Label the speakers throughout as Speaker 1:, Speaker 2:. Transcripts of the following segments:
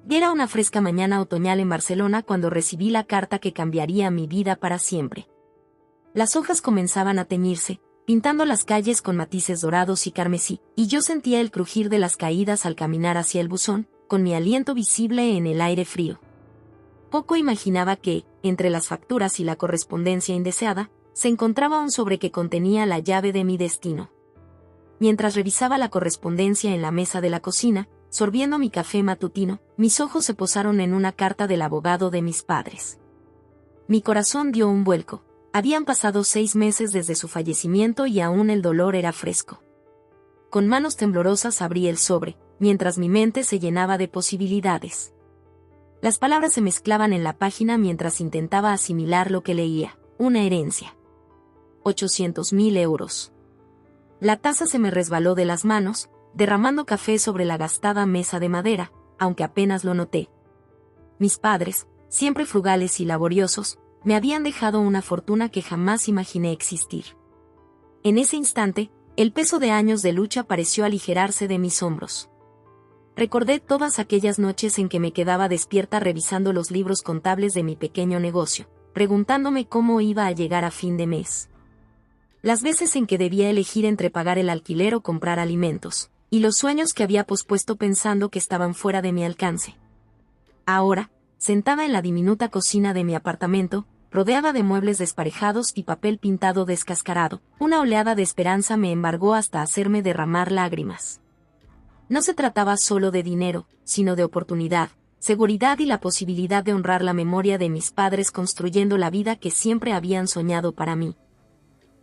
Speaker 1: Y era una fresca mañana otoñal en Barcelona cuando recibí la carta que cambiaría mi vida para siempre. Las hojas comenzaban a teñirse, pintando las calles con matices dorados y carmesí, y yo sentía el crujir de las caídas al caminar hacia el buzón, con mi aliento visible en el aire frío. Poco imaginaba que, entre las facturas y la correspondencia indeseada, se encontraba un sobre que contenía la llave de mi destino. Mientras revisaba la correspondencia en la mesa de la cocina, sorbiendo mi café matutino, mis ojos se posaron en una carta del abogado de mis padres. Mi corazón dio un vuelco. Habían pasado 6 meses desde su fallecimiento y aún el dolor era fresco. Con manos temblorosas abrí el sobre, mientras mi mente se llenaba de posibilidades. Las palabras se mezclaban en la página mientras intentaba asimilar lo que leía. Una herencia. 800.000 euros. La taza se me resbaló de las manos, derramando café sobre la gastada mesa de madera, aunque apenas lo noté. Mis padres, siempre frugales y laboriosos, me habían dejado una fortuna que jamás imaginé existir. En ese instante, el peso de años de lucha pareció aligerarse de mis hombros. Recordé todas aquellas noches en que me quedaba despierta revisando los libros contables de mi pequeño negocio, preguntándome cómo iba a llegar a fin de mes. Las veces en que debía elegir entre pagar el alquiler o comprar alimentos, y los sueños que había pospuesto pensando que estaban fuera de mi alcance. Ahora, sentada en la diminuta cocina de mi apartamento, rodeada de muebles desparejados y papel pintado descascarado, una oleada de esperanza me embargó hasta hacerme derramar lágrimas. No se trataba solo de dinero, sino de oportunidad, seguridad y la posibilidad de honrar la memoria de mis padres construyendo la vida que siempre habían soñado para mí.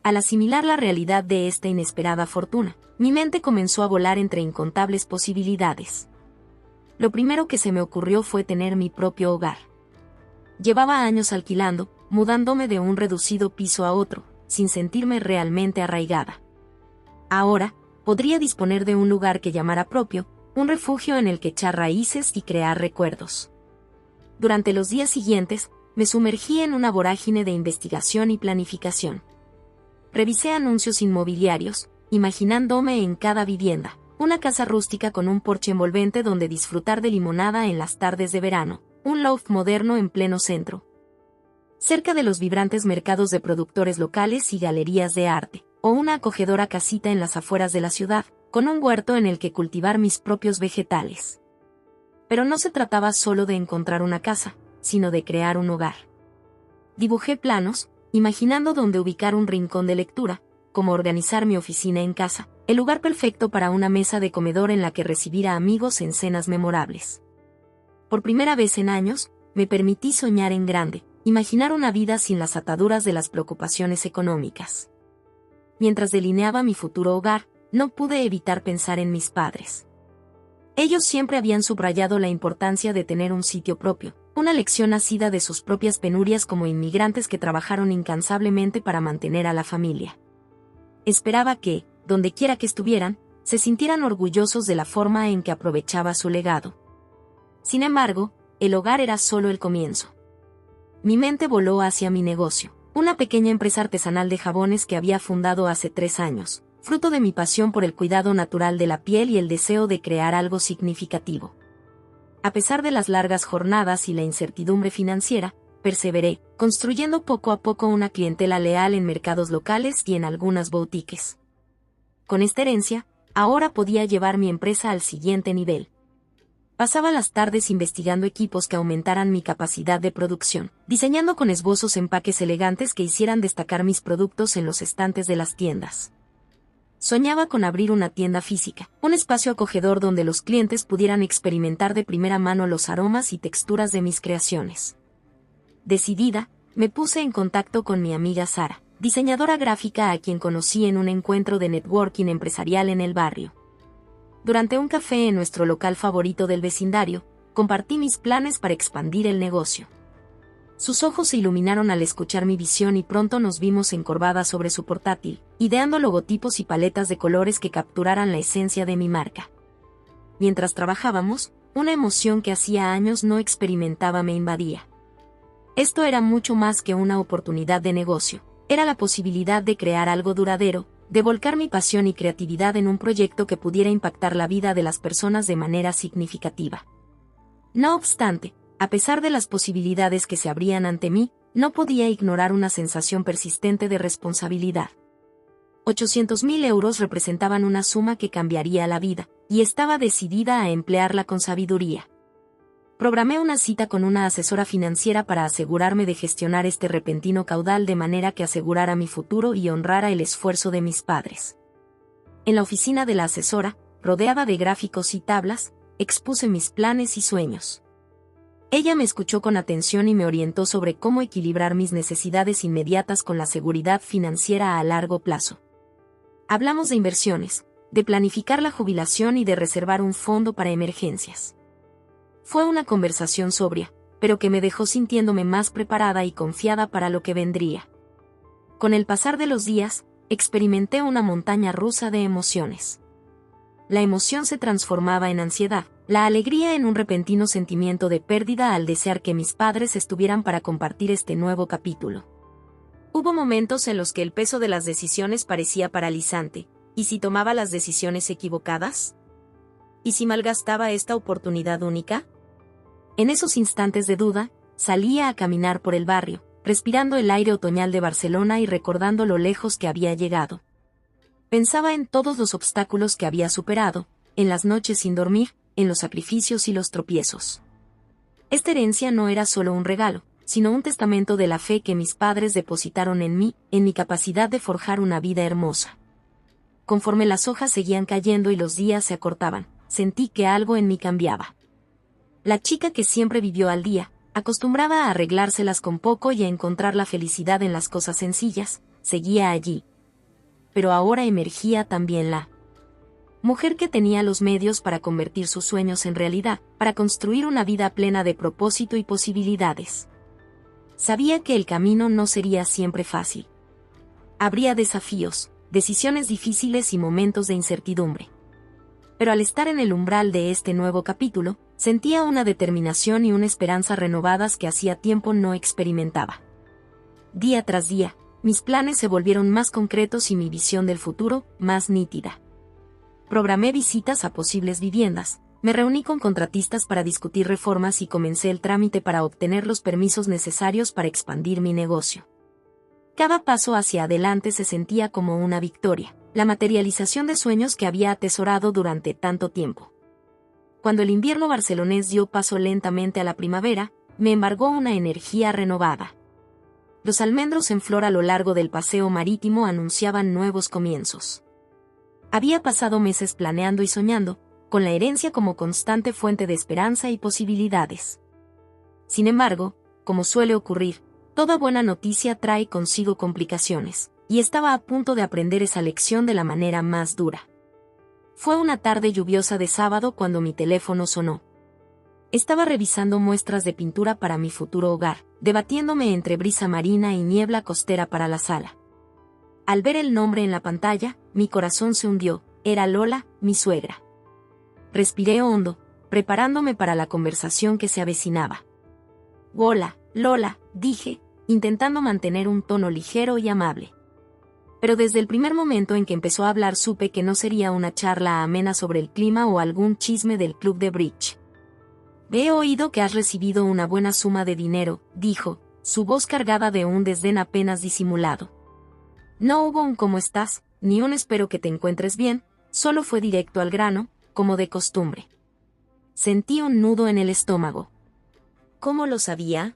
Speaker 1: Al asimilar la realidad de esta inesperada fortuna, mi mente comenzó a volar entre incontables posibilidades. Lo primero que se me ocurrió fue tener mi propio hogar. Llevaba años alquilando, mudándome de un reducido piso a otro, sin sentirme realmente arraigada. Ahora, podría disponer de un lugar que llamara propio, un refugio en el que echar raíces y crear recuerdos. Durante los días siguientes, me sumergí en una vorágine de investigación y planificación. Revisé anuncios inmobiliarios, imaginándome en cada vivienda, una casa rústica con un porche envolvente donde disfrutar de limonada en las tardes de verano, un loft moderno en pleno centro, cerca de los vibrantes mercados de productores locales y galerías de arte, o una acogedora casita en las afueras de la ciudad, con un huerto en el que cultivar mis propios vegetales. Pero no se trataba solo de encontrar una casa, sino de crear un hogar. Dibujé planos, imaginando dónde ubicar un rincón de lectura, cómo organizar mi oficina en casa, el lugar perfecto para una mesa de comedor en la que recibir a amigos en cenas memorables. Por primera vez en años, me permití soñar en grande, imaginar una vida sin las ataduras de las preocupaciones económicas. Mientras delineaba mi futuro hogar, no pude evitar pensar en mis padres. Ellos siempre habían subrayado la importancia de tener un sitio propio, una lección nacida de sus propias penurias como inmigrantes que trabajaron incansablemente para mantener a la familia. Esperaba que, donde quiera que estuvieran, se sintieran orgullosos de la forma en que aprovechaba su legado. Sin embargo, el hogar era solo el comienzo. Mi mente voló hacia mi negocio, una pequeña empresa artesanal de jabones que había fundado hace 3 años, fruto de mi pasión por el cuidado natural de la piel y el deseo de crear algo significativo. A pesar de las largas jornadas y la incertidumbre financiera, perseveré, construyendo poco a poco una clientela leal en mercados locales y en algunas boutiques. Con esta herencia, ahora podía llevar mi empresa al siguiente nivel. Pasaba las tardes investigando equipos que aumentaran mi capacidad de producción, diseñando con esbozos empaques elegantes que hicieran destacar mis productos en los estantes de las tiendas. Soñaba con abrir una tienda física, un espacio acogedor donde los clientes pudieran experimentar de primera mano los aromas y texturas de mis creaciones. Decidida, me puse en contacto con mi amiga Sara, diseñadora gráfica a quien conocí en un encuentro de networking empresarial en el barrio. Durante un café en nuestro local favorito del vecindario, compartí mis planes para expandir el negocio. Sus ojos se iluminaron al escuchar mi visión y pronto nos vimos encorvadas sobre su portátil, ideando logotipos y paletas de colores que capturaran la esencia de mi marca. Mientras trabajábamos, una emoción que hacía años no experimentaba me invadía. Esto era mucho más que una oportunidad de negocio, era la posibilidad de crear algo duradero, de volcar mi pasión y creatividad en un proyecto que pudiera impactar la vida de las personas de manera significativa. No obstante, a pesar de las posibilidades que se abrían ante mí, no podía ignorar una sensación persistente de responsabilidad. 800.000 euros representaban una suma que cambiaría la vida, y estaba decidida a emplearla con sabiduría. Programé una cita con una asesora financiera para asegurarme de gestionar este repentino caudal de manera que asegurara mi futuro y honrara el esfuerzo de mis padres. En la oficina de la asesora, rodeada de gráficos y tablas, expuse mis planes y sueños. Ella me escuchó con atención y me orientó sobre cómo equilibrar mis necesidades inmediatas con la seguridad financiera a largo plazo. Hablamos de inversiones, de planificar la jubilación y de reservar un fondo para emergencias. Fue una conversación sobria, pero que me dejó sintiéndome más preparada y confiada para lo que vendría. Con el pasar de los días, experimenté una montaña rusa de emociones. La emoción se transformaba en ansiedad, la alegría en un repentino sentimiento de pérdida al desear que mis padres estuvieran para compartir este nuevo capítulo. Hubo momentos en los que el peso de las decisiones parecía paralizante. ¿Y si tomaba las decisiones equivocadas? ¿Y si malgastaba esta oportunidad única? En esos instantes de duda, salía a caminar por el barrio, respirando el aire otoñal de Barcelona y recordando lo lejos que había llegado. Pensaba en todos los obstáculos que había superado, en las noches sin dormir, en los sacrificios y los tropiezos. Esta herencia no era solo un regalo, sino un testamento de la fe que mis padres depositaron en mí, en mi capacidad de forjar una vida hermosa. Conforme las hojas seguían cayendo y los días se acortaban, sentí que algo en mí cambiaba. La chica que siempre vivió al día, acostumbrada a arreglárselas con poco y a encontrar la felicidad en las cosas sencillas, seguía allí. Pero ahora emergía también la mujer que tenía los medios para convertir sus sueños en realidad, para construir una vida plena de propósito y posibilidades. Sabía que el camino no sería siempre fácil. Habría desafíos, decisiones difíciles y momentos de incertidumbre. Pero al estar en el umbral de este nuevo capítulo, sentía una determinación y una esperanza renovadas que hacía tiempo no experimentaba. Día tras día, mis planes se volvieron más concretos y mi visión del futuro, más nítida. Programé visitas a posibles viviendas, me reuní con contratistas para discutir reformas y comencé el trámite para obtener los permisos necesarios para expandir mi negocio. Cada paso hacia adelante se sentía como una victoria, la materialización de sueños que había atesorado durante tanto tiempo. Cuando el invierno barcelonés dio paso lentamente a la primavera, me embargó una energía renovada. Los almendros en flor a lo largo del paseo marítimo anunciaban nuevos comienzos. Había pasado meses planeando y soñando, con la herencia como constante fuente de esperanza y posibilidades. Sin embargo, como suele ocurrir, toda buena noticia trae consigo complicaciones, y estaba a punto de aprender esa lección de la manera más dura. Fue una tarde lluviosa de sábado cuando mi teléfono sonó. Estaba revisando muestras de pintura para mi futuro hogar, debatiéndome entre brisa marina y niebla costera para la sala. Al ver el nombre en la pantalla, mi corazón se hundió, era Lola, mi suegra. Respiré hondo, preparándome para la conversación que se avecinaba. Hola, Lola, dije, intentando mantener un tono ligero y amable. Pero desde el primer momento en que empezó a hablar supe que no sería una charla amena sobre el clima o algún chisme del club de bridge. He oído que has recibido una buena suma de dinero, dijo, su voz cargada de un desdén apenas disimulado. No hubo un ¿cómo estás?, ni un espero que te encuentres bien, solo fue directo al grano, como de costumbre. Sentí un nudo en el estómago. ¿Cómo lo sabía?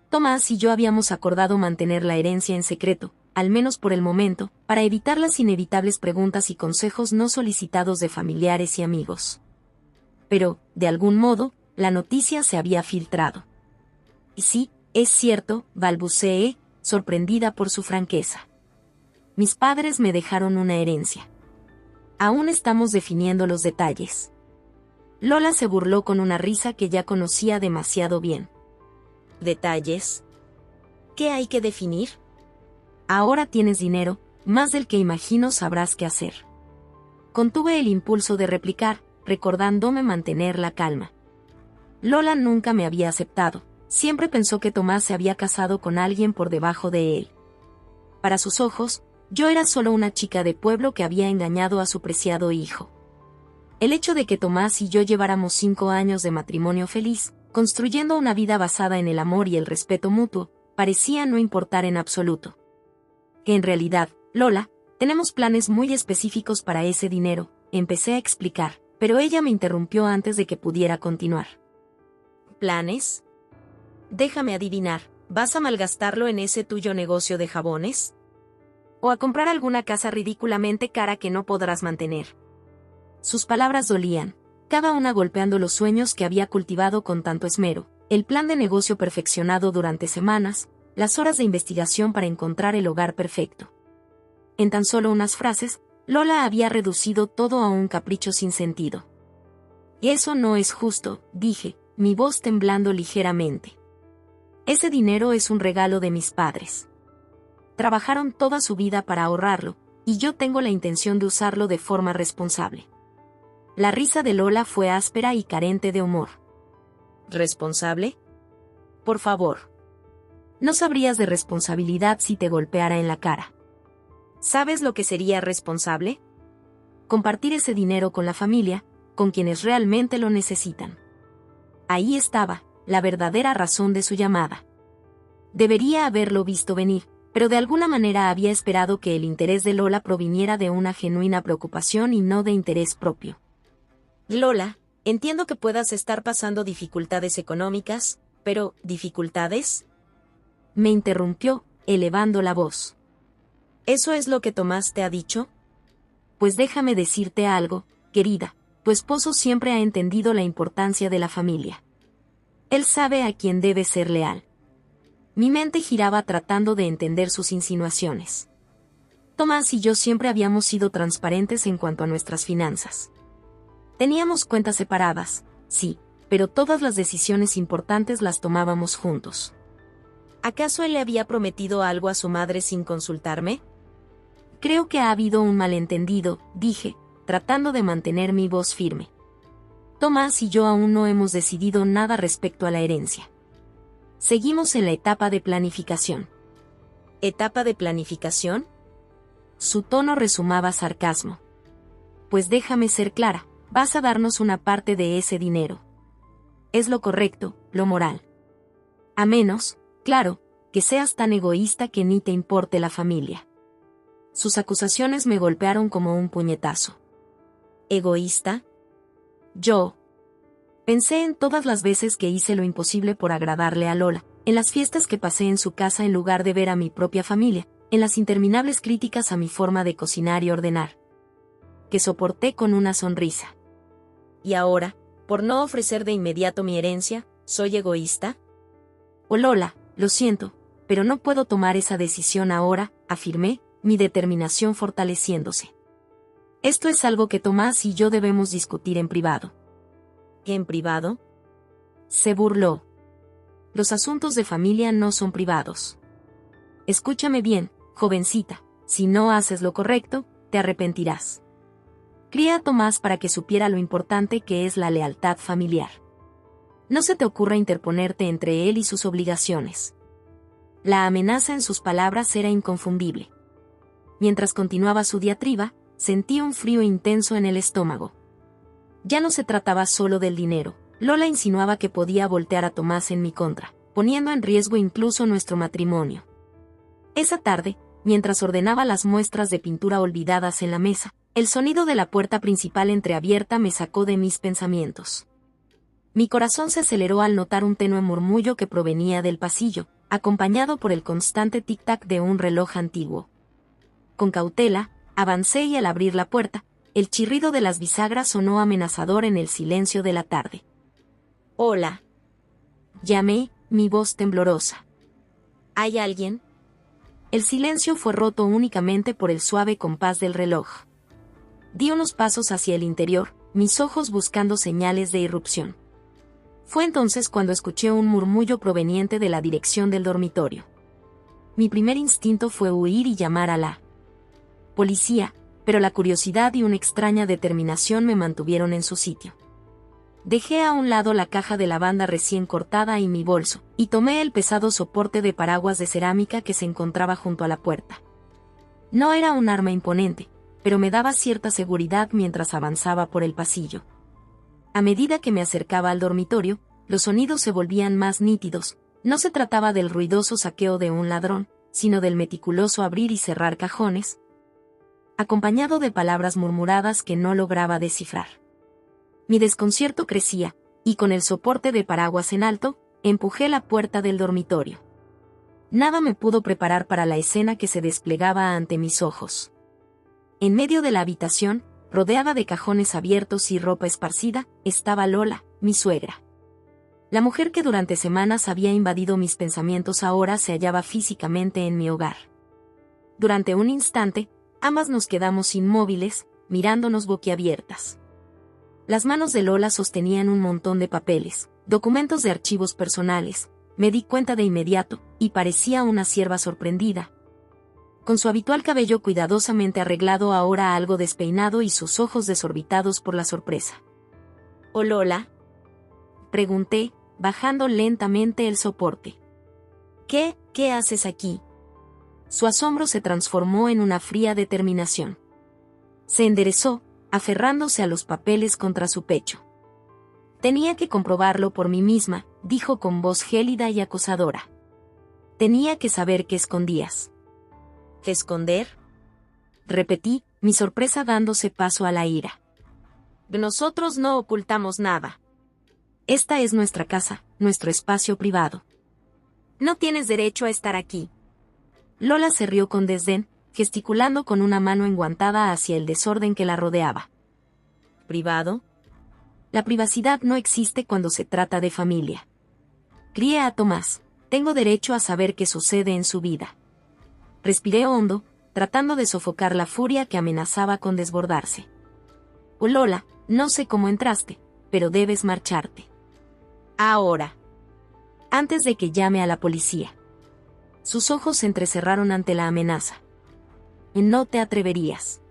Speaker 1: Tomás y yo habíamos acordado mantener la herencia en secreto, al menos por el momento, para evitar las inevitables preguntas y consejos no solicitados de familiares y amigos. Pero, de algún modo, la noticia se había filtrado. Y sí, es cierto, balbuceé, sorprendida por su franqueza. Mis padres me dejaron una herencia. Aún estamos definiendo los detalles. Lola se burló con una risa que ya conocía demasiado bien. ¿Detalles? ¿Qué hay que definir? Ahora tienes dinero, más del que imagino sabrás qué hacer. Contuve el impulso de replicar, recordándome mantener la calma. Lola nunca me había aceptado, siempre pensó que Tomás se había casado con alguien por debajo de él. Para sus ojos, yo era solo una chica de pueblo que había engañado a su preciado hijo. El hecho de que Tomás y yo lleváramos 5 años de matrimonio feliz, construyendo una vida basada en el amor y el respeto mutuo, parecía no importar en absoluto. Que en realidad, Lola, tenemos planes muy específicos para ese dinero, empecé a explicar, pero ella me interrumpió antes de que pudiera continuar. ¿Planes? Déjame adivinar, ¿vas a malgastarlo en ese tuyo negocio de jabones? ¿O a comprar alguna casa ridículamente cara que no podrás mantener? Sus palabras dolían, cada una golpeando los sueños que había cultivado con tanto esmero, el plan de negocio perfeccionado durante semanas, las horas de investigación para encontrar el hogar perfecto. En tan solo unas frases, Lola había reducido todo a un capricho sin sentido. Y eso no es justo, dije, mi voz temblando ligeramente. Ese dinero es un regalo de mis padres. Trabajaron toda su vida para ahorrarlo, y yo tengo la intención de usarlo de forma responsable. La risa de Lola fue áspera y carente de humor. ¿Responsable? Por favor. No sabrías de responsabilidad si te golpeara en la cara. ¿Sabes lo que sería responsable? Compartir ese dinero con la familia, con quienes realmente lo necesitan. Ahí estaba, la verdadera razón de su llamada. Debería haberlo visto venir, pero de alguna manera había esperado que el interés de Lola proviniera de una genuina preocupación y no de interés propio. Lola, entiendo que puedas estar pasando dificultades económicas, pero ¿dificultades? Me interrumpió, elevando la voz. ¿Eso es lo que Tomás te ha dicho? Pues déjame decirte algo, querida, tu esposo siempre ha entendido la importancia de la familia. Él sabe a quién debe ser leal. Mi mente giraba tratando de entender sus insinuaciones. Tomás y yo siempre habíamos sido transparentes en cuanto a nuestras finanzas. Teníamos cuentas separadas, sí, pero todas las decisiones importantes las tomábamos juntos. ¿Acaso él le había prometido algo a su madre sin consultarme? Creo que ha habido un malentendido, dije, tratando de mantener mi voz firme. Tomás y yo aún no hemos decidido nada respecto a la herencia. Seguimos en la etapa de planificación. ¿Etapa de planificación? Su tono resumaba sarcasmo. Pues déjame ser clara, vas a darnos una parte de ese dinero. Es lo correcto, lo moral. A menos, claro, que seas tan egoísta que ni te importe la familia. Sus acusaciones me golpearon como un puñetazo. ¿Egoísta? Yo. Pensé en todas las veces que hice lo imposible por agradarle a Lola, en las fiestas que pasé en su casa en lugar de ver a mi propia familia, en las interminables críticas a mi forma de cocinar y ordenar. Que soporté con una sonrisa. ¿Y ahora, por no ofrecer de inmediato mi herencia, soy egoísta? Oh Lola, lo siento, pero no puedo tomar esa decisión ahora, afirmé, mi determinación fortaleciéndose. Esto es algo que Tomás y yo debemos discutir en privado. ¿Qué en privado? Se burló. Los asuntos de familia no son privados. Escúchame bien, jovencita, si no haces lo correcto, te arrepentirás. Crié a Tomás para que supiera lo importante que es la lealtad familiar. No se te ocurra interponerte entre él y sus obligaciones. La amenaza en sus palabras era inconfundible. Mientras continuaba su diatriba, sentí un frío intenso en el estómago. Ya no se trataba solo del dinero. Lola insinuaba que podía voltear a Tomás en mi contra, poniendo en riesgo incluso nuestro matrimonio. Esa tarde, mientras ordenaba las muestras de pintura olvidadas en la mesa, el sonido de la puerta principal entreabierta me sacó de mis pensamientos. Mi corazón se aceleró al notar un tenue murmullo que provenía del pasillo, acompañado por el constante tic-tac de un reloj antiguo. Con cautela, avancé y al abrir la puerta, el chirrido de las bisagras sonó amenazador en el silencio de la tarde. «Hola». Llamé, mi voz temblorosa. ¿Hay alguien? El silencio fue roto únicamente por el suave compás del reloj. Di unos pasos hacia el interior, mis ojos buscando señales de irrupción. Fue entonces cuando escuché un murmullo proveniente de la dirección del dormitorio. Mi primer instinto fue huir y llamar a la policía, pero la curiosidad y una extraña determinación me mantuvieron en su sitio. Dejé a un lado la caja de lavanda recién cortada y mi bolso, y tomé el pesado soporte de paraguas de cerámica que se encontraba junto a la puerta. No era un arma imponente, pero me daba cierta seguridad mientras avanzaba por el pasillo. A medida que me acercaba al dormitorio, los sonidos se volvían más nítidos. No se trataba del ruidoso saqueo de un ladrón, sino del meticuloso abrir y cerrar cajones, acompañado de palabras murmuradas que no lograba descifrar. Mi desconcierto crecía, y con el soporte de paraguas en alto, empujé la puerta del dormitorio. Nada me pudo preparar para la escena que se desplegaba ante mis ojos. En medio de la habitación, rodeada de cajones abiertos y ropa esparcida, estaba Lola, mi suegra. La mujer que durante semanas había invadido mis pensamientos ahora se hallaba físicamente en mi hogar. Durante un instante, ambas nos quedamos inmóviles, mirándonos boquiabiertas. Las manos de Lola sostenían un montón de papeles, documentos de archivos personales. Me di cuenta de inmediato, y parecía una sierva sorprendida. Con su habitual cabello cuidadosamente arreglado ahora algo despeinado y sus ojos desorbitados por la sorpresa. «¿Oh, Lola?», pregunté, bajando lentamente el soporte. ¿Qué haces aquí?». Su asombro se transformó en una fría determinación. Se enderezó, aferrándose a los papeles contra su pecho. «Tenía que comprobarlo por mí misma», dijo con voz gélida y acosadora. «Tenía que saber qué escondías». «¿Qué esconder?», repetí, mi sorpresa dándose paso a la ira. «Nosotros no ocultamos nada. Esta es nuestra casa, nuestro espacio privado. No tienes derecho a estar aquí». Lola se rió con desdén, gesticulando con una mano enguantada hacia el desorden que la rodeaba. «¿Privado? La privacidad no existe cuando se trata de familia. Crié a Tomás, tengo derecho a saber qué sucede en su vida». Respiré hondo, tratando de sofocar la furia que amenazaba con desbordarse. «Oh, Lola, no sé cómo entraste, pero debes marcharte. Ahora. Antes de que llame a la policía». Sus ojos se entrecerraron ante la amenaza. «No te atreverías».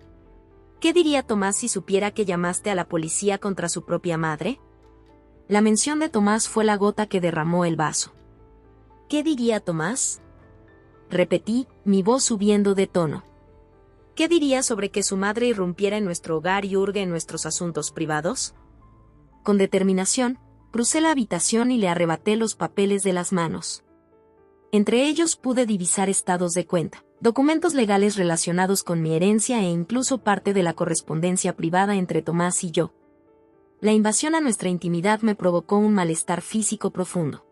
Speaker 1: «¿Qué diría Tomás si supiera que llamaste a la policía contra su propia madre?». La mención de Tomás fue la gota que derramó el vaso. «¿Qué diría Tomás?», repetí, mi voz subiendo de tono. «¿Qué diría sobre que su madre irrumpiera en nuestro hogar y hurgue en nuestros asuntos privados?». Con determinación, crucé la habitación y le arrebaté los papeles de las manos. Entre ellos pude divisar estados de cuenta, documentos legales relacionados con mi herencia e incluso parte de la correspondencia privada entre Tomás y yo. La invasión a nuestra intimidad me provocó un malestar físico profundo.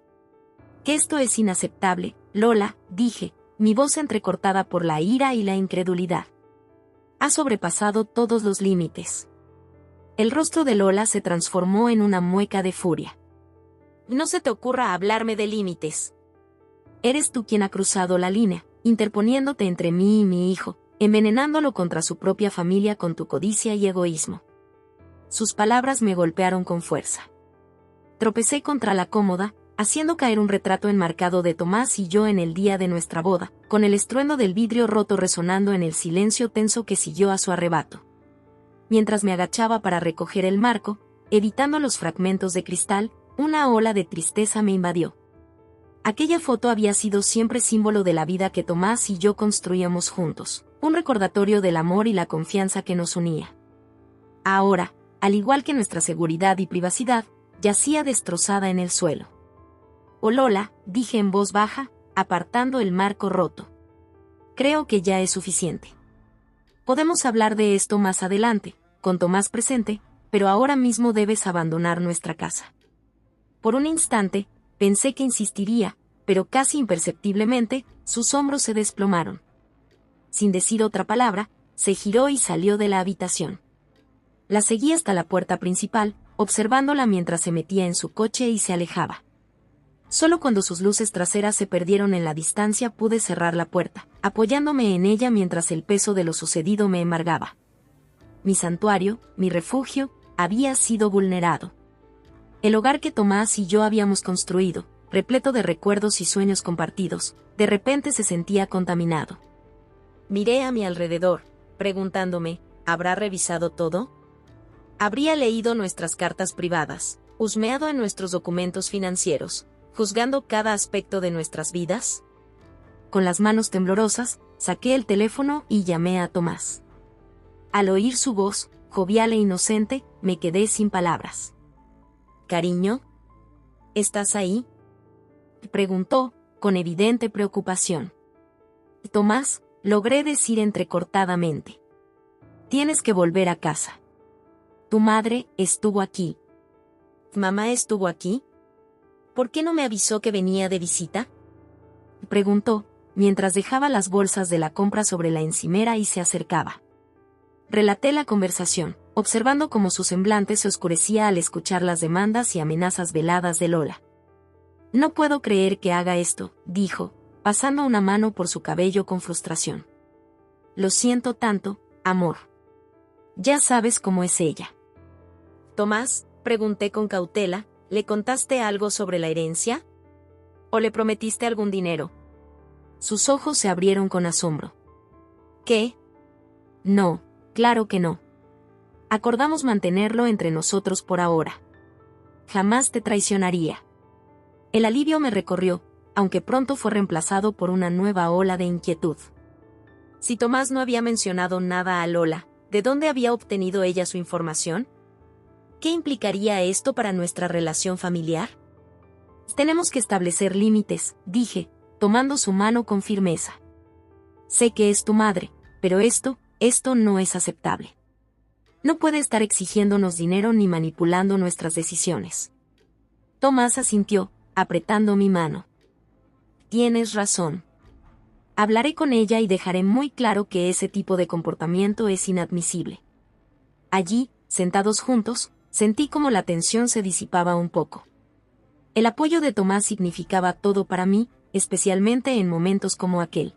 Speaker 1: «Que esto es inaceptable, Lola», dije, mi voz entrecortada por la ira y la incredulidad. «Ha sobrepasado todos los límites». El rostro de Lola se transformó en una mueca de furia. «No se te ocurra hablarme de límites. Eres tú quien ha cruzado la línea, interponiéndote entre mí y mi hijo, envenenándolo contra su propia familia con tu codicia y egoísmo». Sus palabras me golpearon con fuerza. Tropecé contra la cómoda, haciendo caer un retrato enmarcado de Tomás y yo en el día de nuestra boda, con el estruendo del vidrio roto resonando en el silencio tenso que siguió a su arrebato. Mientras me agachaba para recoger el marco, evitando los fragmentos de cristal, una ola de tristeza me invadió. Aquella foto había sido siempre símbolo de la vida que Tomás y yo construíamos juntos, un recordatorio del amor y la confianza que nos unía. Ahora, al igual que nuestra seguridad y privacidad, yacía destrozada en el suelo. «Oh, Lola», dije en voz baja, apartando el marco roto. «Creo que ya es suficiente. Podemos hablar de esto más adelante, con Tomás presente, pero ahora mismo debes abandonar nuestra casa». Por un instante, pensé que insistiría, pero casi imperceptiblemente, sus hombros se desplomaron. Sin decir otra palabra, se giró y salió de la habitación. La seguí hasta la puerta principal, observándola mientras se metía en su coche y se alejaba. Solo cuando sus luces traseras se perdieron en la distancia pude cerrar la puerta, apoyándome en ella mientras el peso de lo sucedido me embargaba. Mi santuario, mi refugio, había sido vulnerado. El hogar que Tomás y yo habíamos construido, repleto de recuerdos y sueños compartidos, de repente se sentía contaminado. Miré a mi alrededor, preguntándome, ¿habrá revisado todo? ¿Habría leído nuestras cartas privadas, husmeado en nuestros documentos financieros, juzgando cada aspecto de nuestras vidas? Con las manos temblorosas, saqué el teléfono y llamé a Tomás. Al oír su voz, jovial e inocente, me quedé sin palabras. «Cariño, ¿estás ahí?», preguntó, con evidente preocupación. «Tomás», logré decir entrecortadamente. «Tienes que volver a casa. Tu madre estuvo aquí». «¿Mamá estuvo aquí? ¿Por qué no me avisó que venía de visita?», preguntó, mientras dejaba las bolsas de la compra sobre la encimera y se acercaba. Relaté la conversación, observando cómo su semblante se oscurecía al escuchar las demandas y amenazas veladas de Lola. «No puedo creer que haga esto», dijo, pasando una mano por su cabello con frustración. «Lo siento tanto, amor. Ya sabes cómo es ella». «Tomás», pregunté con cautela, «¿le contaste algo sobre la herencia? ¿O le prometiste algún dinero?». Sus ojos se abrieron con asombro. «¿Qué? No, claro que no. Acordamos mantenerlo entre nosotros por ahora. Jamás te traicionaría». El alivio me recorrió, aunque pronto fue reemplazado por una nueva ola de inquietud. Si Tomás no había mencionado nada a Lola, ¿de dónde había obtenido ella su información? ¿Qué implicaría esto para nuestra relación familiar? «Tenemos que establecer límites», dije, tomando su mano con firmeza. «Sé que es tu madre, pero esto no es aceptable. No puede estar exigiéndonos dinero ni manipulando nuestras decisiones». Tomás asintió, apretando mi mano. «Tienes razón. Hablaré con ella y dejaré muy claro que ese tipo de comportamiento es inadmisible». Allí, sentados juntos, sentí como la tensión se disipaba un poco. El apoyo de Tomás significaba todo para mí, especialmente en momentos como aquel.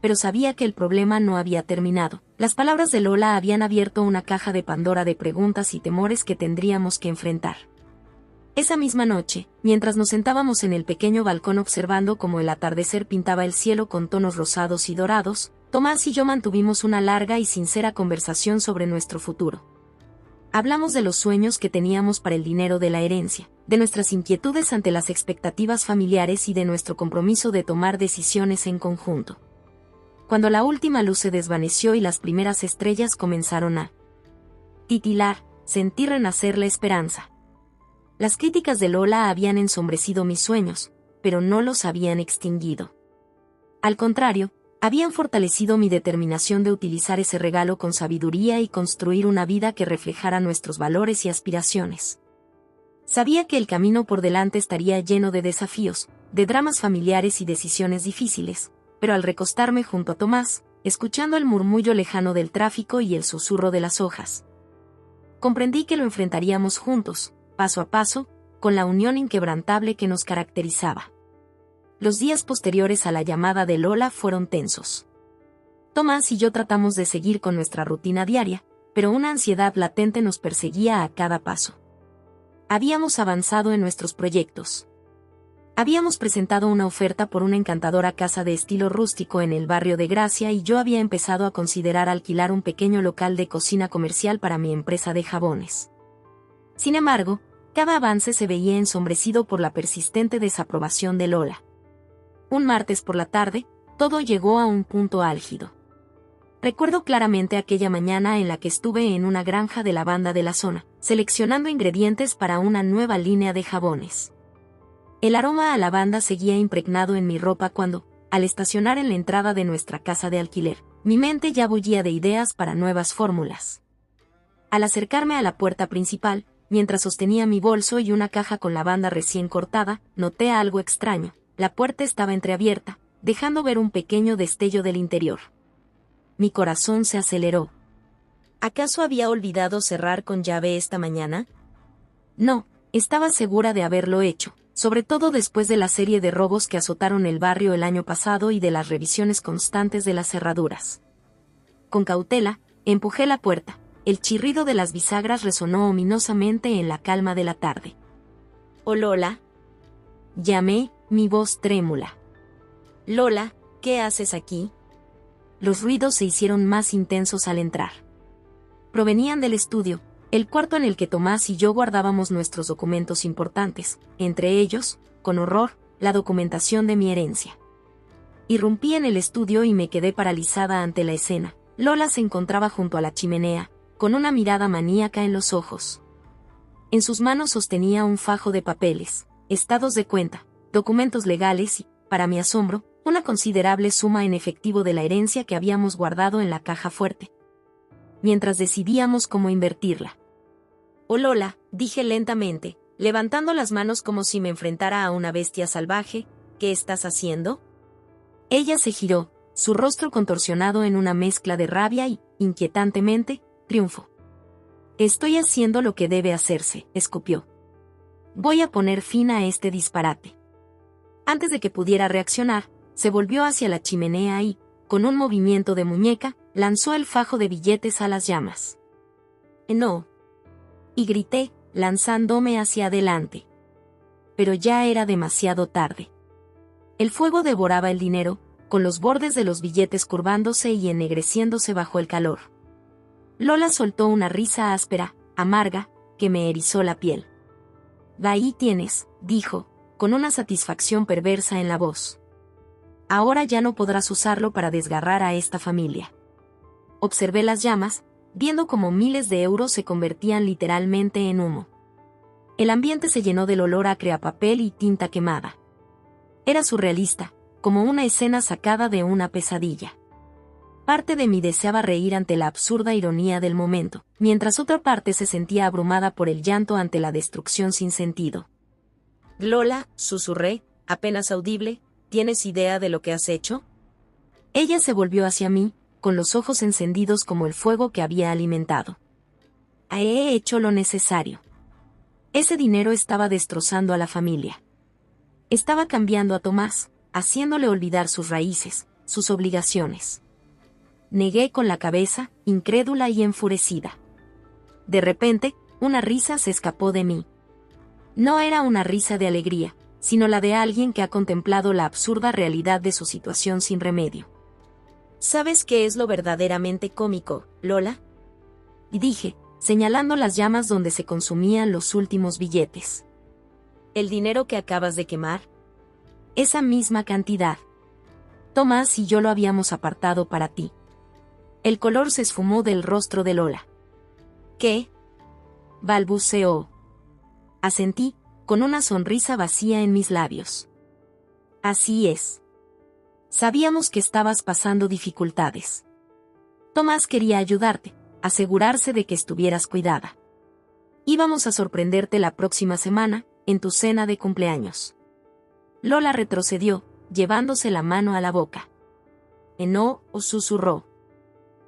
Speaker 1: Pero sabía que el problema no había terminado. Las palabras de Lola habían abierto una caja de Pandora de preguntas y temores que tendríamos que enfrentar. Esa misma noche, mientras nos sentábamos en el pequeño balcón observando cómo el atardecer pintaba el cielo con tonos rosados y dorados, Tomás y yo mantuvimos una larga y sincera conversación sobre nuestro futuro. Hablamos de los sueños que teníamos para el dinero de la herencia, de nuestras inquietudes ante las expectativas familiares y de nuestro compromiso de tomar decisiones en conjunto. Cuando la última luz se desvaneció y las primeras estrellas comenzaron a titilar, sentí renacer la esperanza. Las críticas de Lola habían ensombrecido mis sueños, pero no los habían extinguido. Al contrario, habían fortalecido mi determinación de utilizar ese regalo con sabiduría y construir una vida que reflejara nuestros valores y aspiraciones. Sabía que el camino por delante estaría lleno de desafíos, de dramas familiares y decisiones difíciles, pero al recostarme junto a Tomás, escuchando el murmullo lejano del tráfico y el susurro de las hojas, comprendí que lo enfrentaríamos juntos, paso a paso, con la unión inquebrantable que nos caracterizaba. Los días posteriores a la llamada de Lola fueron tensos. Tomás y yo tratamos de seguir con nuestra rutina diaria, pero una ansiedad latente nos perseguía a cada paso. Habíamos avanzado en nuestros proyectos. Habíamos presentado una oferta por una encantadora casa de estilo rústico en el barrio de Gracia y yo había empezado a considerar alquilar un pequeño local de cocina comercial para mi empresa de jabones. Sin embargo, cada avance se veía ensombrecido por la persistente desaprobación de Lola. Un martes por la tarde, todo llegó a un punto álgido. Recuerdo claramente aquella mañana en la que estuve en una granja de lavanda de la zona, seleccionando ingredientes para una nueva línea de jabones. El aroma a lavanda seguía impregnado en mi ropa cuando, al estacionar en la entrada de nuestra casa de alquiler, mi mente ya bullía de ideas para nuevas fórmulas. Al acercarme a la puerta principal, mientras sostenía mi bolso y una caja con lavanda recién cortada, noté algo extraño. La puerta estaba entreabierta, dejando ver un pequeño destello del interior. Mi corazón se aceleró. ¿Acaso había olvidado cerrar con llave esta mañana? No, estaba segura de haberlo hecho, sobre todo después de la serie de robos que azotaron el barrio el año pasado y de las revisiones constantes de las cerraduras. Con cautela, empujé la puerta. El chirrido de las bisagras resonó ominosamente en la calma de la tarde. «¿Oh, Lola?», llamé, mi voz trémula. «Lola, ¿qué haces aquí?». Los ruidos se hicieron más intensos al entrar. Provenían del estudio, el cuarto en el que Tomás y yo guardábamos nuestros documentos importantes, entre ellos, con horror, la documentación de mi herencia. Irrumpí en el estudio y me quedé paralizada ante la escena. Lola se encontraba junto a la chimenea, con una mirada maníaca en los ojos. En sus manos sostenía un fajo de papeles, estados de cuenta, documentos legales y, para mi asombro, una considerable suma en efectivo de la herencia que habíamos guardado en la caja fuerte. Mientras decidíamos cómo invertirla. «Oh Lola», dije lentamente, levantando las manos como si me enfrentara a una bestia salvaje, «¿qué estás haciendo?». Ella se giró, su rostro contorsionado en una mezcla de rabia y, inquietantemente, triunfo. «Estoy haciendo lo que debe hacerse», escupió. «Voy a poner fin a este disparate». Antes de que pudiera reaccionar, se volvió hacia la chimenea y, con un movimiento de muñeca, lanzó el fajo de billetes a las llamas. «No». Y grité, lanzándome hacia adelante. Pero ya era demasiado tarde. El fuego devoraba el dinero, con los bordes de los billetes curvándose y ennegreciéndose bajo el calor. Lola soltó una risa áspera, amarga, que me erizó la piel. «Ahí tienes», dijo, con una satisfacción perversa en la voz. «Ahora ya no podrás usarlo para desgarrar a esta familia». Observé las llamas, viendo cómo miles de euros se convertían literalmente en humo. El ambiente se llenó del olor acre a papel y tinta quemada. Era surrealista, como una escena sacada de una pesadilla. Parte de mí deseaba reír ante la absurda ironía del momento, mientras otra parte se sentía abrumada por el llanto ante la destrucción sin sentido. «Lola», susurré, apenas audible, «¿tienes idea de lo que has hecho?». Ella se volvió hacia mí, con los ojos encendidos como el fuego que había alimentado. «He hecho lo necesario». Ese dinero estaba destrozando a la familia. Estaba cambiando a Tomás, haciéndole olvidar sus raíces, sus obligaciones. Negué con la cabeza, incrédula y enfurecida. De repente, una risa se escapó de mí. No era una risa de alegría, sino la de alguien que ha contemplado la absurda realidad de su situación sin remedio. «¿Sabes qué es lo verdaderamente cómico, Lola?», y dije, señalando las llamas donde se consumían los últimos billetes. «¿El dinero que acabas de quemar?». «Esa misma cantidad. Tomás y yo lo habíamos apartado para ti». El color se esfumó del rostro de Lola. «¿Qué?», balbuceó. Asentí, con una sonrisa vacía en mis labios. «Así es. Sabíamos que estabas pasando dificultades. Tomás quería ayudarte, asegurarse de que estuvieras cuidada. Íbamos a sorprenderte la próxima semana, en tu cena de cumpleaños». Lola retrocedió, llevándose la mano a la boca. «No», susurró.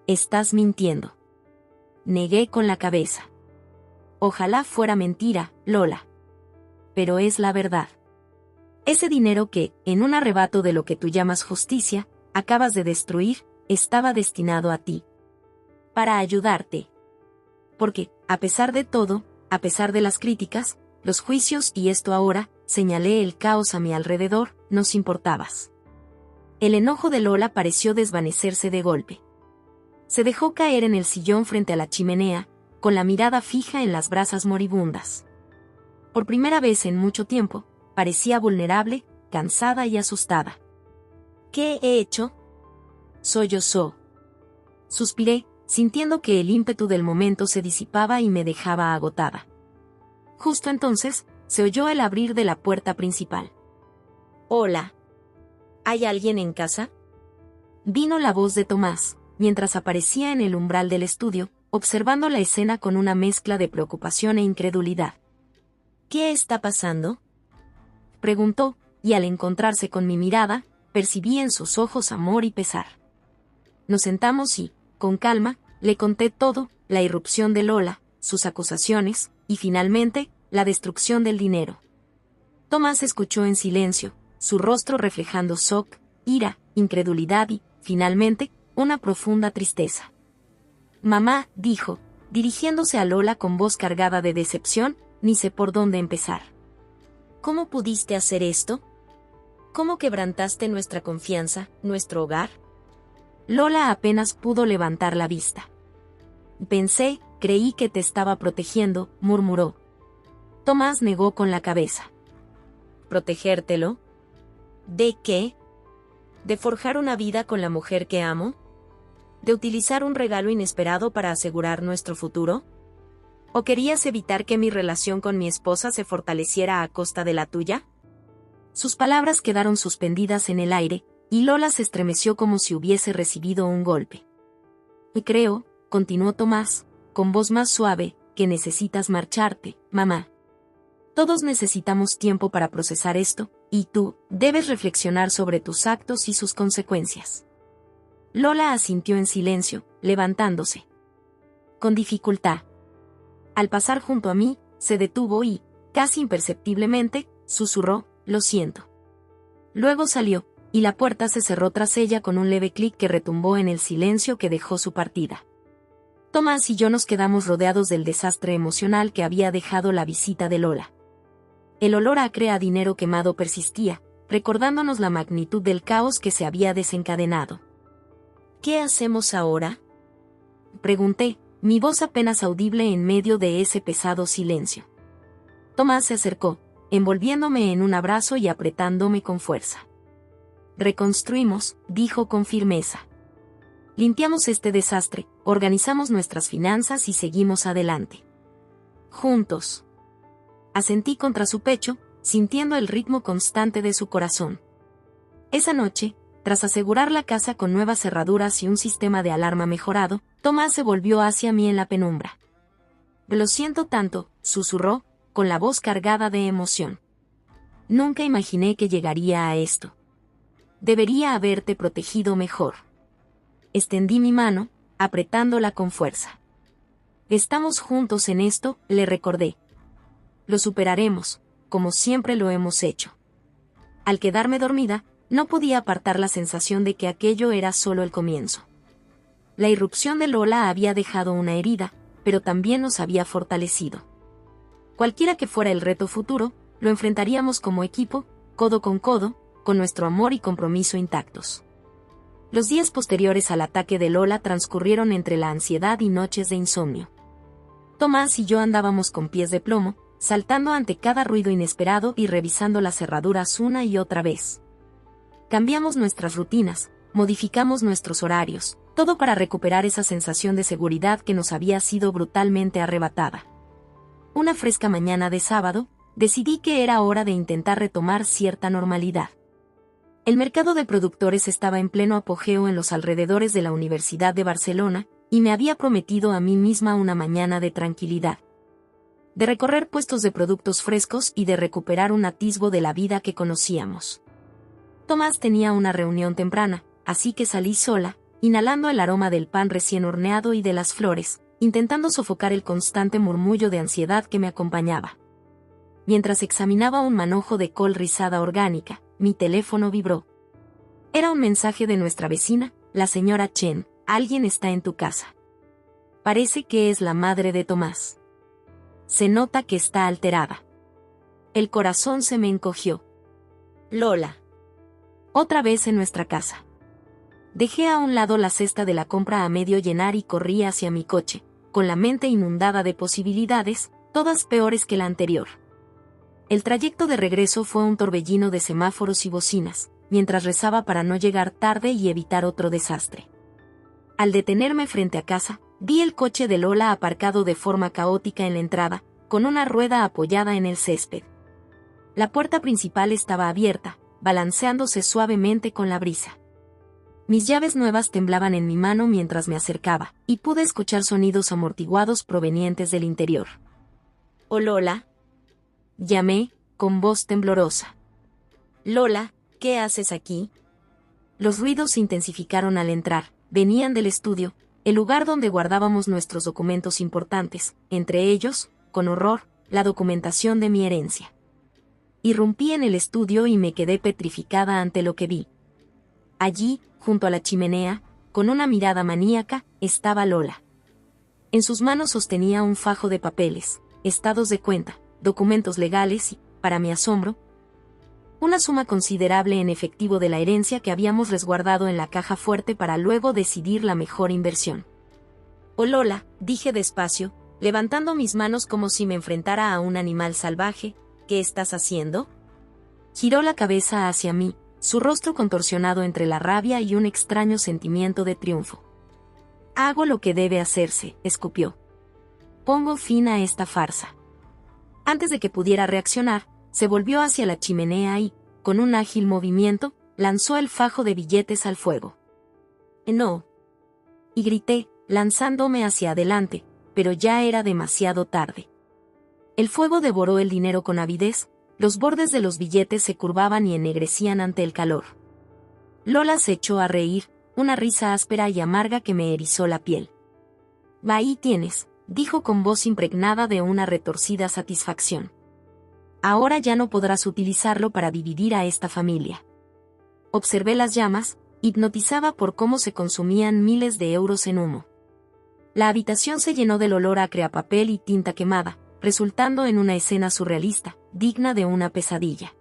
Speaker 1: «Estás mintiendo». Negué con la cabeza. «Ojalá fuera mentira, Lola. Pero es la verdad. Ese dinero que, en un arrebato de lo que tú llamas justicia, acabas de destruir, estaba destinado a ti. Para ayudarte. Porque, a pesar de todo, a pesar de las críticas, los juicios y esto ahora, señalé el caos a mi alrededor, nos importabas». El enojo de Lola pareció desvanecerse de golpe. Se dejó caer en el sillón frente a la chimenea, con la mirada fija en las brasas moribundas. Por primera vez en mucho tiempo, parecía vulnerable, cansada y asustada. «¿Qué he hecho?», sollozó. Suspiré, sintiendo que el ímpetu del momento se disipaba y me dejaba agotada. Justo entonces, se oyó el abrir de la puerta principal. «Hola. ¿Hay alguien en casa?». Vino la voz de Tomás, mientras aparecía en el umbral del estudio, observando la escena con una mezcla de preocupación e incredulidad. «¿Qué está pasando?», preguntó, y al encontrarse con mi mirada, percibí en sus ojos amor y pesar. Nos sentamos y, con calma, le conté todo, la irrupción de Lola, sus acusaciones, y finalmente, la destrucción del dinero. Tomás escuchó en silencio, su rostro reflejando shock, ira, incredulidad y, finalmente, una profunda tristeza. «Mamá», dijo, dirigiéndose a Lola con voz cargada de decepción, «ni sé por dónde empezar». «¿Cómo pudiste hacer esto? ¿Cómo quebrantaste nuestra confianza, nuestro hogar?». Lola apenas pudo levantar la vista. «Creí que te estaba protegiendo», murmuró. Tomás negó con la cabeza. «¿Protegértelo? ¿De qué? ¿De forjar una vida con la mujer que amo?». ¿De utilizar un regalo inesperado para asegurar nuestro futuro? ¿O querías evitar que mi relación con mi esposa se fortaleciera a costa de la tuya? Sus palabras quedaron suspendidas en el aire, y Lola se estremeció como si hubiese recibido un golpe. Y creo, continuó Tomás, con voz más suave, que necesitas marcharte, mamá. Todos necesitamos tiempo para procesar esto, y tú, debes reflexionar sobre tus actos y sus consecuencias. Lola asintió en silencio, levantándose. Con dificultad. Al pasar junto a mí, se detuvo y, casi imperceptiblemente, susurró, lo siento. Luego salió, y la puerta se cerró tras ella con un leve clic que retumbó en el silencio que dejó su partida. Tomás y yo nos quedamos rodeados del desastre emocional que había dejado la visita de Lola. El olor acre a dinero quemado persistía, recordándonos la magnitud del caos que se había desencadenado. ¿Qué hacemos ahora?, pregunté, mi voz apenas audible en medio de ese pesado silencio. Tomás se acercó, envolviéndome en un abrazo y apretándome con fuerza. Reconstruimos, dijo con firmeza. Limpiamos este desastre, organizamos nuestras finanzas y seguimos adelante. Juntos. Asentí contra su pecho, sintiendo el ritmo constante de su corazón. Esa noche, tras asegurar la casa con nuevas cerraduras y un sistema de alarma mejorado, Tomás se volvió hacia mí en la penumbra. Lo siento tanto, susurró, con la voz cargada de emoción. Nunca imaginé que llegaría a esto. Debería haberte protegido mejor. Extendí mi mano, apretándola con fuerza. Estamos juntos en esto, le recordé. Lo superaremos, como siempre lo hemos hecho. Al quedarme dormida, no podía apartar la sensación de que aquello era solo el comienzo. La irrupción de Lola había dejado una herida, pero también nos había fortalecido. Cualquiera que fuera el reto futuro, lo enfrentaríamos como equipo, codo, con nuestro amor y compromiso intactos. Los días posteriores al ataque de Lola transcurrieron entre la ansiedad y noches de insomnio. Tomás y yo andábamos con pies de plomo, saltando ante cada ruido inesperado y revisando las cerraduras una y otra vez. Cambiamos nuestras rutinas, modificamos nuestros horarios, todo para recuperar esa sensación de seguridad que nos había sido brutalmente arrebatada. Una fresca mañana de sábado, decidí que era hora de intentar retomar cierta normalidad. El mercado de productores estaba en pleno apogeo en los alrededores de la Universidad de Barcelona, y me había prometido a mí misma una mañana de tranquilidad. De recorrer puestos de productos frescos y de recuperar un atisbo de la vida que conocíamos. Tomás tenía una reunión temprana, así que salí sola, inhalando el aroma del pan recién horneado y de las flores, intentando sofocar el constante murmullo de ansiedad que me acompañaba. Mientras examinaba un manojo de col rizada orgánica, mi teléfono vibró. Era un mensaje de nuestra vecina, la señora Chen. Alguien está en tu casa. Parece que es la madre de Tomás. Se nota que está alterada. El corazón se me encogió. Lola. Otra vez en nuestra casa. Dejé a un lado la cesta de la compra a medio llenar y corrí hacia mi coche, con la mente inundada de posibilidades, todas peores que la anterior. El trayecto de regreso fue un torbellino de semáforos y bocinas, mientras rezaba para no llegar tarde y evitar otro desastre. Al detenerme frente a casa, vi el coche de Lola aparcado de forma caótica en la entrada, con una rueda apoyada en el césped. La puerta principal estaba abierta, balanceándose suavemente con la brisa. Mis llaves nuevas temblaban en mi mano mientras me acercaba, y pude escuchar sonidos amortiguados provenientes del interior. «¿Oh, Lola?», llamé, con voz temblorosa. «Lola, ¿qué haces aquí?». Los ruidos se intensificaron al entrar, venían del estudio, el lugar donde guardábamos nuestros documentos importantes, entre ellos, con horror, la documentación de mi herencia. Irrumpí en el estudio y me quedé petrificada ante lo que vi. Allí, junto a la chimenea, con una mirada maníaca, estaba Lola. En sus manos sostenía un fajo de papeles, estados de cuenta, documentos legales y, para mi asombro, una suma considerable en efectivo de la herencia que habíamos resguardado en la caja fuerte para luego decidir la mejor inversión. «Oh, Lola», dije despacio, levantando mis manos como si me enfrentara a un animal salvaje, «¿qué estás haciendo?». Giró la cabeza hacia mí, su rostro contorsionado entre la rabia y un extraño sentimiento de triunfo. Hago lo que debe hacerse, escupió. Pongo fin a esta farsa. Antes de que pudiera reaccionar, se volvió hacia la chimenea y, con un ágil movimiento, lanzó el fajo de billetes al fuego. No. Y grité, lanzándome hacia adelante, pero ya era demasiado tarde. El fuego devoró el dinero con avidez, los bordes de los billetes se curvaban y ennegrecían ante el calor. Lola se echó a reír, una risa áspera y amarga que me erizó la piel. Ahí tienes, dijo con voz impregnada de una retorcida satisfacción. Ahora ya no podrás utilizarlo para dividir a esta familia. Observé las llamas, hipnotizada por cómo se consumían miles de euros en humo. La habitación se llenó del olor acre a papel y tinta quemada, resultando en una escena surrealista, digna de una pesadilla.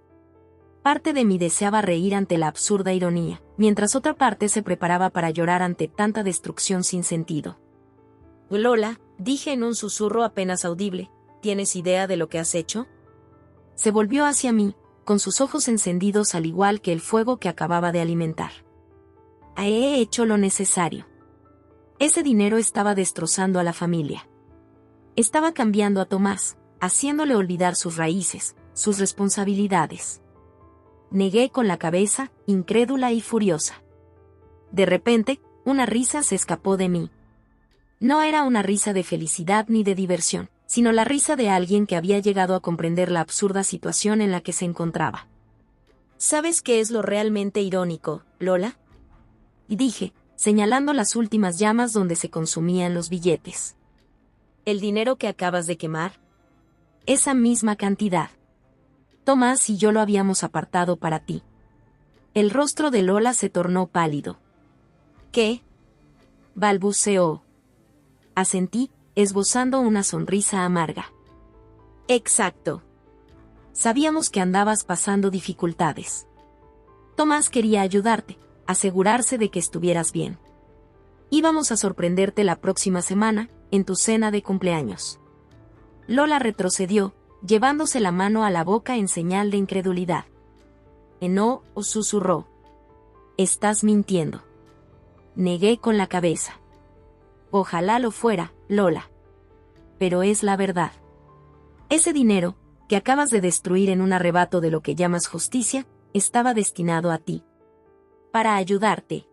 Speaker 1: Parte de mí deseaba reír ante la absurda ironía, mientras otra parte se preparaba para llorar ante tanta destrucción sin sentido. Lola, dije en un susurro apenas audible, ¿tienes idea de lo que has hecho? Se volvió hacia mí, con sus ojos encendidos al igual que el fuego que acababa de alimentar. He hecho lo necesario. Ese dinero estaba destrozando a la familia. Estaba cambiando a Tomás, haciéndole olvidar sus raíces, sus responsabilidades. Negué con la cabeza, incrédula y furiosa. De repente, una risa se escapó de mí. No era una risa de felicidad ni de diversión, sino la risa de alguien que había llegado a comprender la absurda situación en la que se encontraba. ¿Sabes qué es lo realmente irónico, Lola? Y dije, señalando las últimas llamas donde se consumían los billetes. ¿El dinero que acabas de quemar? Esa misma cantidad. Tomás y yo lo habíamos apartado para ti. El rostro de Lola se tornó pálido. ¿Qué? Balbuceó. Asentí, esbozando una sonrisa amarga. Exacto. Sabíamos que andabas pasando dificultades. Tomás quería ayudarte, asegurarse de que estuvieras bien. Íbamos a sorprenderte la próxima semana, en tu cena de cumpleaños. Lola retrocedió, llevándose la mano a la boca en señal de incredulidad. No, susurró. Estás mintiendo. Negué con la cabeza. Ojalá lo fuera, Lola. Pero es la verdad. Ese dinero, que acabas de destruir en un arrebato de lo que llamas justicia, estaba destinado a ti. Para ayudarte.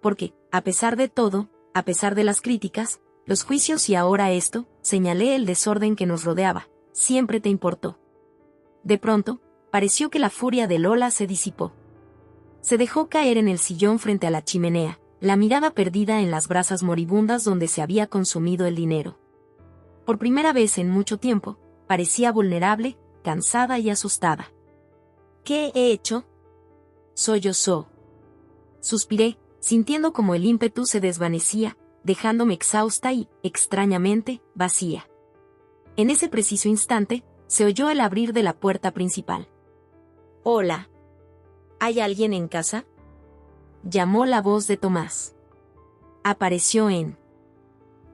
Speaker 1: Porque, a pesar de todo, a pesar de las críticas, los juicios y ahora esto, señalé el desorden que nos rodeaba, siempre te importó. De pronto, pareció que la furia de Lola se disipó. Se dejó caer en el sillón frente a la chimenea, la mirada perdida en las brasas moribundas donde se había consumido el dinero. Por primera vez en mucho tiempo, parecía vulnerable, cansada y asustada. ¿Qué he hecho? Sollozó. Suspiré, sintiendo como el ímpetu se desvanecía, dejándome exhausta y, extrañamente, vacía. En ese preciso instante, se oyó el abrir de la puerta principal. Hola. ¿Hay alguien en casa? Llamó la voz de Tomás. Apareció en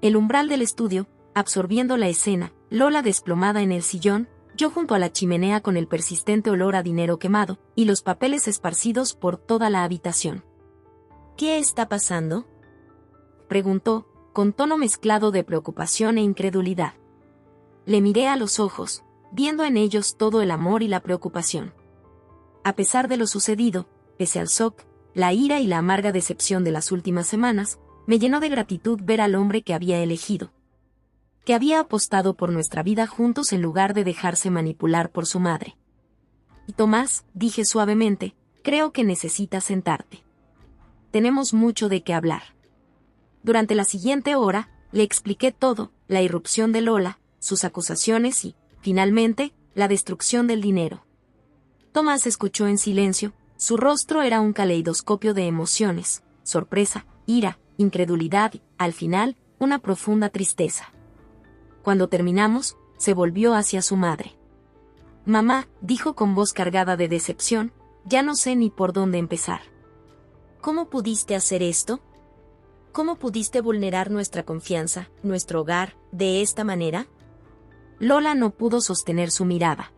Speaker 1: el umbral del estudio, absorbiendo la escena, Lola desplomada en el sillón, yo junto a la chimenea con el persistente olor a dinero quemado, y los papeles esparcidos por toda la habitación. ¿Qué está pasando? Preguntó, con tono mezclado de preocupación e incredulidad. Le miré a los ojos, viendo en ellos todo el amor y la preocupación. A pesar de lo sucedido, pese al shock, la ira y la amarga decepción de las últimas semanas, me llenó de gratitud ver al hombre que había elegido. Que había apostado por nuestra vida juntos en lugar de dejarse manipular por su madre. Y Tomás, dije suavemente, creo que necesitas sentarte. Tenemos mucho de qué hablar. Durante la siguiente hora, le expliqué todo, la irrupción de Lola, sus acusaciones y, finalmente, la destrucción del dinero. Tomás escuchó en silencio, su rostro era un caleidoscopio de emociones, sorpresa, ira, incredulidad y, al final, una profunda tristeza. Cuando terminamos, se volvió hacia su madre. Mamá, dijo con voz cargada de decepción, ya no sé ni por dónde empezar. ¿Cómo pudiste hacer esto? ¿Cómo pudiste vulnerar nuestra confianza, nuestro hogar, de esta manera? Lola no pudo sostener su mirada.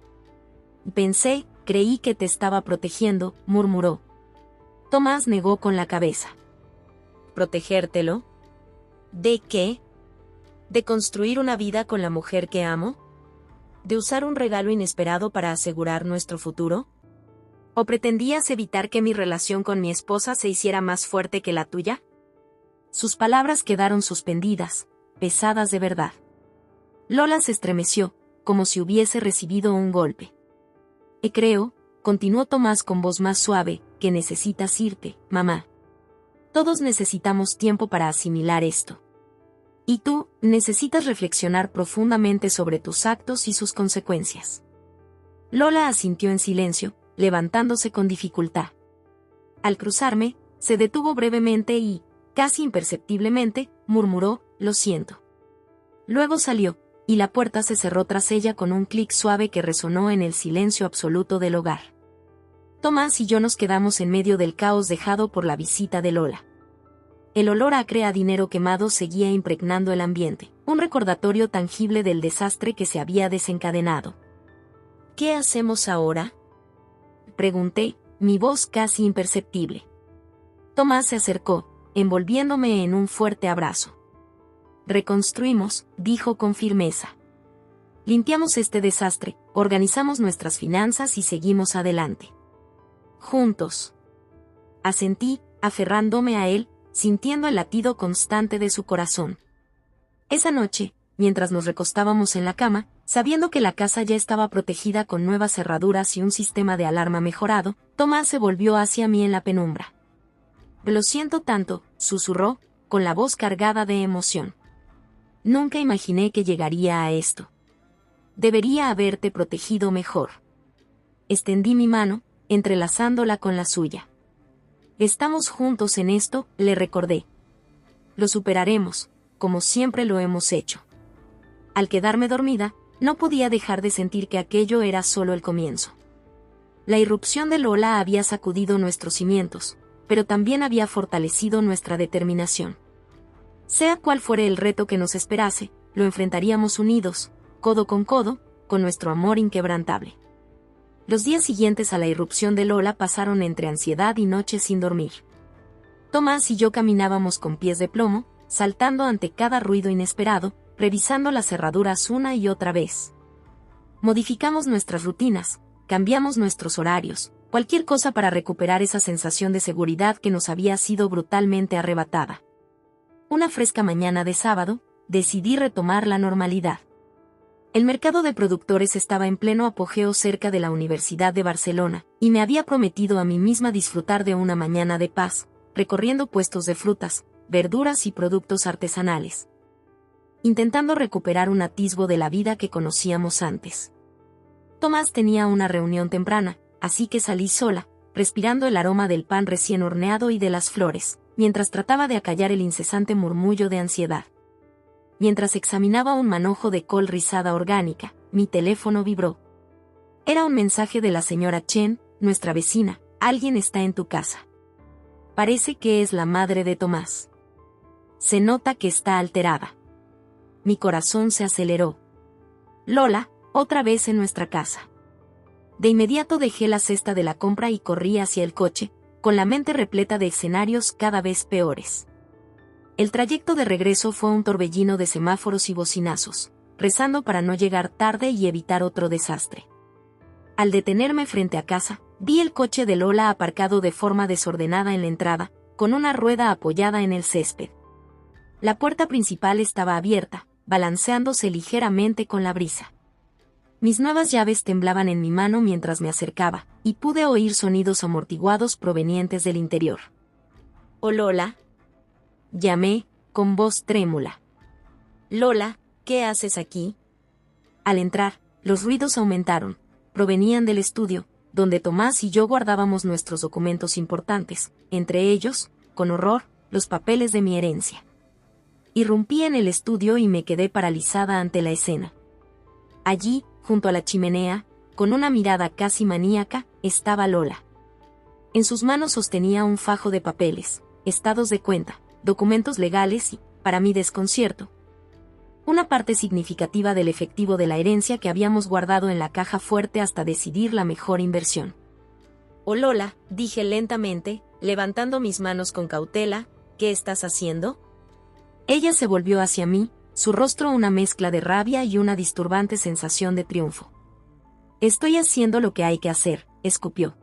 Speaker 1: Creí que te estaba protegiendo, murmuró. Tomás negó con la cabeza. ¿Protegértelo? ¿De qué? ¿De construir una vida con la mujer que amo? ¿De usar un regalo inesperado para asegurar nuestro futuro? ¿O pretendías evitar que mi relación con mi esposa se hiciera más fuerte que la tuya? Sus palabras quedaron suspendidas, pesadas de verdad. Lola se estremeció, como si hubiese recibido un golpe. Creo, continuó Tomás con voz más suave, que necesitas irte, mamá. Todos necesitamos tiempo para asimilar esto. Y tú, necesitas reflexionar profundamente sobre tus actos y sus consecuencias. Lola asintió en silencio, levantándose con dificultad. Al cruzarme, se detuvo brevemente y, casi imperceptiblemente, murmuró, lo siento. Luego salió, y la puerta se cerró tras ella con un clic suave que resonó en el silencio absoluto del hogar. Tomás y yo nos quedamos en medio del caos dejado por la visita de Lola. El olor acre a dinero quemado seguía impregnando el ambiente, un recordatorio tangible del desastre que se había desencadenado. ¿Qué hacemos ahora?, pregunté, mi voz casi imperceptible. Tomás se acercó, envolviéndome en un fuerte abrazo. Reconstruimos, dijo con firmeza. Limpiamos este desastre, organizamos nuestras finanzas y seguimos adelante. Juntos. Asentí, aferrándome a él, sintiendo el latido constante de su corazón. Esa noche, mientras nos recostábamos en la cama, sabiendo que la casa ya estaba protegida con nuevas cerraduras y un sistema de alarma mejorado, Tomás se volvió hacia mí en la penumbra. Lo siento tanto, susurró, con la voz cargada de emoción. Nunca imaginé que llegaría a esto. Debería haberte protegido mejor. Extendí mi mano, entrelazándola con la suya. Estamos juntos en esto, le recordé. Lo superaremos, como siempre lo hemos hecho. Al quedarme dormida, no podía dejar de sentir que aquello era solo el comienzo. La irrupción de Lola había sacudido nuestros cimientos, pero también había fortalecido nuestra determinación. Sea cual fuere el reto que nos esperase, lo enfrentaríamos unidos, codo, con nuestro amor inquebrantable. Los días siguientes a la irrupción de Lola pasaron entre ansiedad y noches sin dormir. Tomás y yo caminábamos con pies de plomo, saltando ante cada ruido inesperado, revisando las cerraduras una y otra vez. Modificamos nuestras rutinas, cambiamos nuestros horarios, cualquier cosa para recuperar esa sensación de seguridad que nos había sido brutalmente arrebatada. Una fresca mañana de sábado, decidí retomar la normalidad. El mercado de productores estaba en pleno apogeo cerca de la Universidad de Barcelona, y me había prometido a mí misma disfrutar de una mañana de paz, recorriendo puestos de frutas, verduras y productos artesanales, intentando recuperar un atisbo de la vida que conocíamos antes. Tomás tenía una reunión temprana, así que salí sola, respirando el aroma del pan recién horneado y de las flores, mientras trataba de acallar el incesante murmullo de ansiedad. Mientras examinaba un manojo de col rizada orgánica, mi teléfono vibró. Era un mensaje de la señora Chen, nuestra vecina, alguien está en tu casa. Parece que es la madre de Tomás. Se nota que está alterada. Mi corazón se aceleró. Lola, otra vez en nuestra casa. De inmediato dejé la cesta de la compra y corrí hacia el coche, con la mente repleta de escenarios cada vez peores. El trayecto de regreso fue un torbellino de semáforos y bocinazos, rezando para no llegar tarde y evitar otro desastre. Al detenerme frente a casa, vi el coche de Lola aparcado de forma desordenada en la entrada, con una rueda apoyada en el césped. La puerta principal estaba abierta, balanceándose ligeramente con la brisa. Mis nuevas llaves temblaban en mi mano mientras me acercaba, y pude oír sonidos amortiguados provenientes del interior. «¿Oh, Lola?», llamé, con voz trémula. «Lola, ¿qué haces aquí?». Al entrar, los ruidos aumentaron, provenían del estudio, donde Tomás y yo guardábamos nuestros documentos importantes, entre ellos, con horror, los papeles de mi herencia. Irrumpí en el estudio y me quedé paralizada ante la escena. Allí, junto a la chimenea, con una mirada casi maníaca, estaba Lola. En sus manos sostenía un fajo de papeles, estados de cuenta, documentos legales y, para mi desconcierto, una parte significativa del efectivo de la herencia que habíamos guardado en la caja fuerte hasta decidir la mejor inversión. «Oh, Lola», dije lentamente, levantando mis manos con cautela, «¿qué estás haciendo?». Ella se volvió hacia mí, su rostro una mezcla de rabia y una disturbante sensación de triunfo. Estoy haciendo lo que hay que hacer, escupió.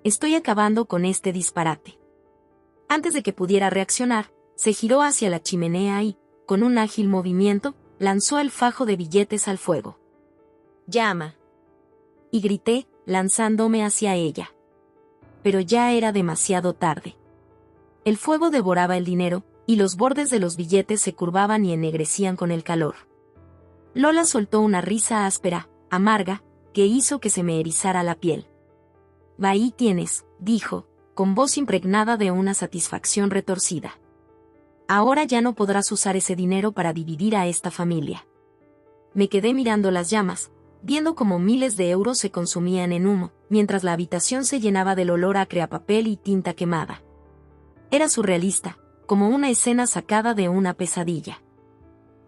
Speaker 1: Estoy acabando con este disparate. Antes de que pudiera reaccionar, se giró hacia la chimenea y, con un ágil movimiento, lanzó el fajo de billetes al fuego. «Llama», y grité, lanzándome hacia ella. Pero ya era demasiado tarde. El fuego devoraba el dinero, y los bordes de los billetes se curvaban y ennegrecían con el calor. Lola soltó una risa áspera, amarga, que hizo que se me erizara la piel. «Ahí tienes», dijo, con voz impregnada de una satisfacción retorcida. «Ahora ya no podrás usar ese dinero para dividir a esta familia». Me quedé mirando las llamas, viendo cómo miles de euros se consumían en humo, mientras la habitación se llenaba del olor a creapapel y tinta quemada. Era surrealista, como una escena sacada de una pesadilla.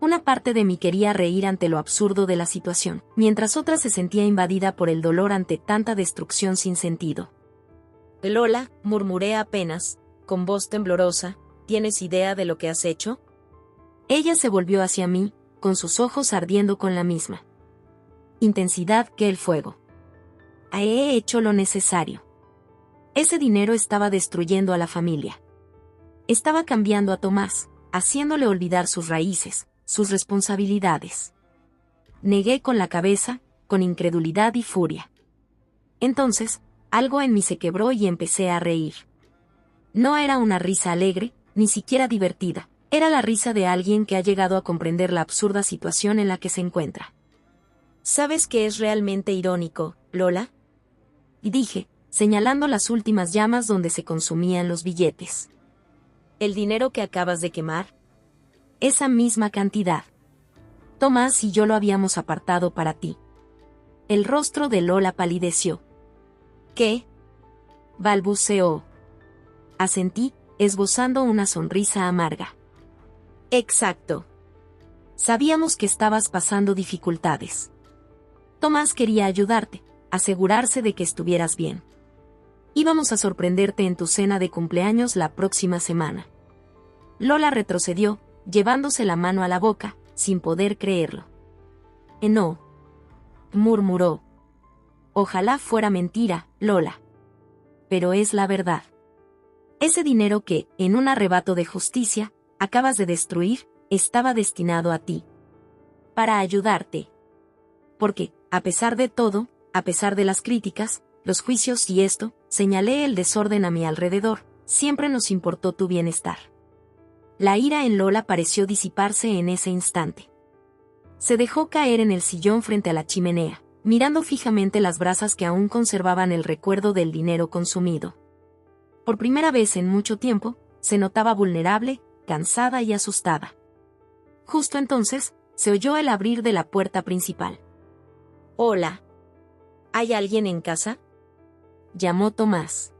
Speaker 1: Una parte de mí quería reír ante lo absurdo de la situación, mientras otra se sentía invadida por el dolor ante tanta destrucción sin sentido. «Lola», murmuré apenas, con voz temblorosa, «¿tienes idea de lo que has hecho?». Ella se volvió hacia mí, con sus ojos ardiendo con la misma intensidad que el fuego. «He hecho lo necesario. Ese dinero estaba destruyendo a la familia. Estaba cambiando a Tomás, haciéndole olvidar sus raíces, sus responsabilidades». Negué con la cabeza, con incredulidad y furia. Entonces, algo en mí se quebró y empecé a reír. No era una risa alegre, ni siquiera divertida, era la risa de alguien que ha llegado a comprender la absurda situación en la que se encuentra. «¿Sabes qué es realmente irónico, Lola?», y dije, señalando las últimas llamas donde se consumían los billetes. «¿El dinero que acabas de quemar?». «Esa misma cantidad. Tomás y yo lo habíamos apartado para ti». El rostro de Lola palideció. «¿Qué?», balbuceó. Asentí, esbozando una sonrisa amarga. «Exacto. Sabíamos que estabas pasando dificultades. Tomás quería ayudarte, asegurarse de que estuvieras bien. Íbamos a sorprenderte en tu cena de cumpleaños la próxima semana». Lola retrocedió, llevándose la mano a la boca, sin poder creerlo. «No», murmuró. «Ojalá fuera mentira, Lola. Pero es la verdad. Ese dinero que, en un arrebato de justicia, acabas de destruir, estaba destinado a ti. Para ayudarte. Porque, a pesar de todo, a pesar de las críticas, los juicios y esto, señalé el desorden a mi alrededor, siempre nos importó tu bienestar». La ira en Lola pareció disiparse en ese instante. Se dejó caer en el sillón frente a la chimenea, mirando fijamente las brasas que aún conservaban el recuerdo del dinero consumido. Por primera vez en mucho tiempo, se notaba vulnerable, cansada y asustada. Justo entonces, se oyó el abrir de la puerta principal. «Hola. ¿Hay alguien en casa?», llamó Tomás.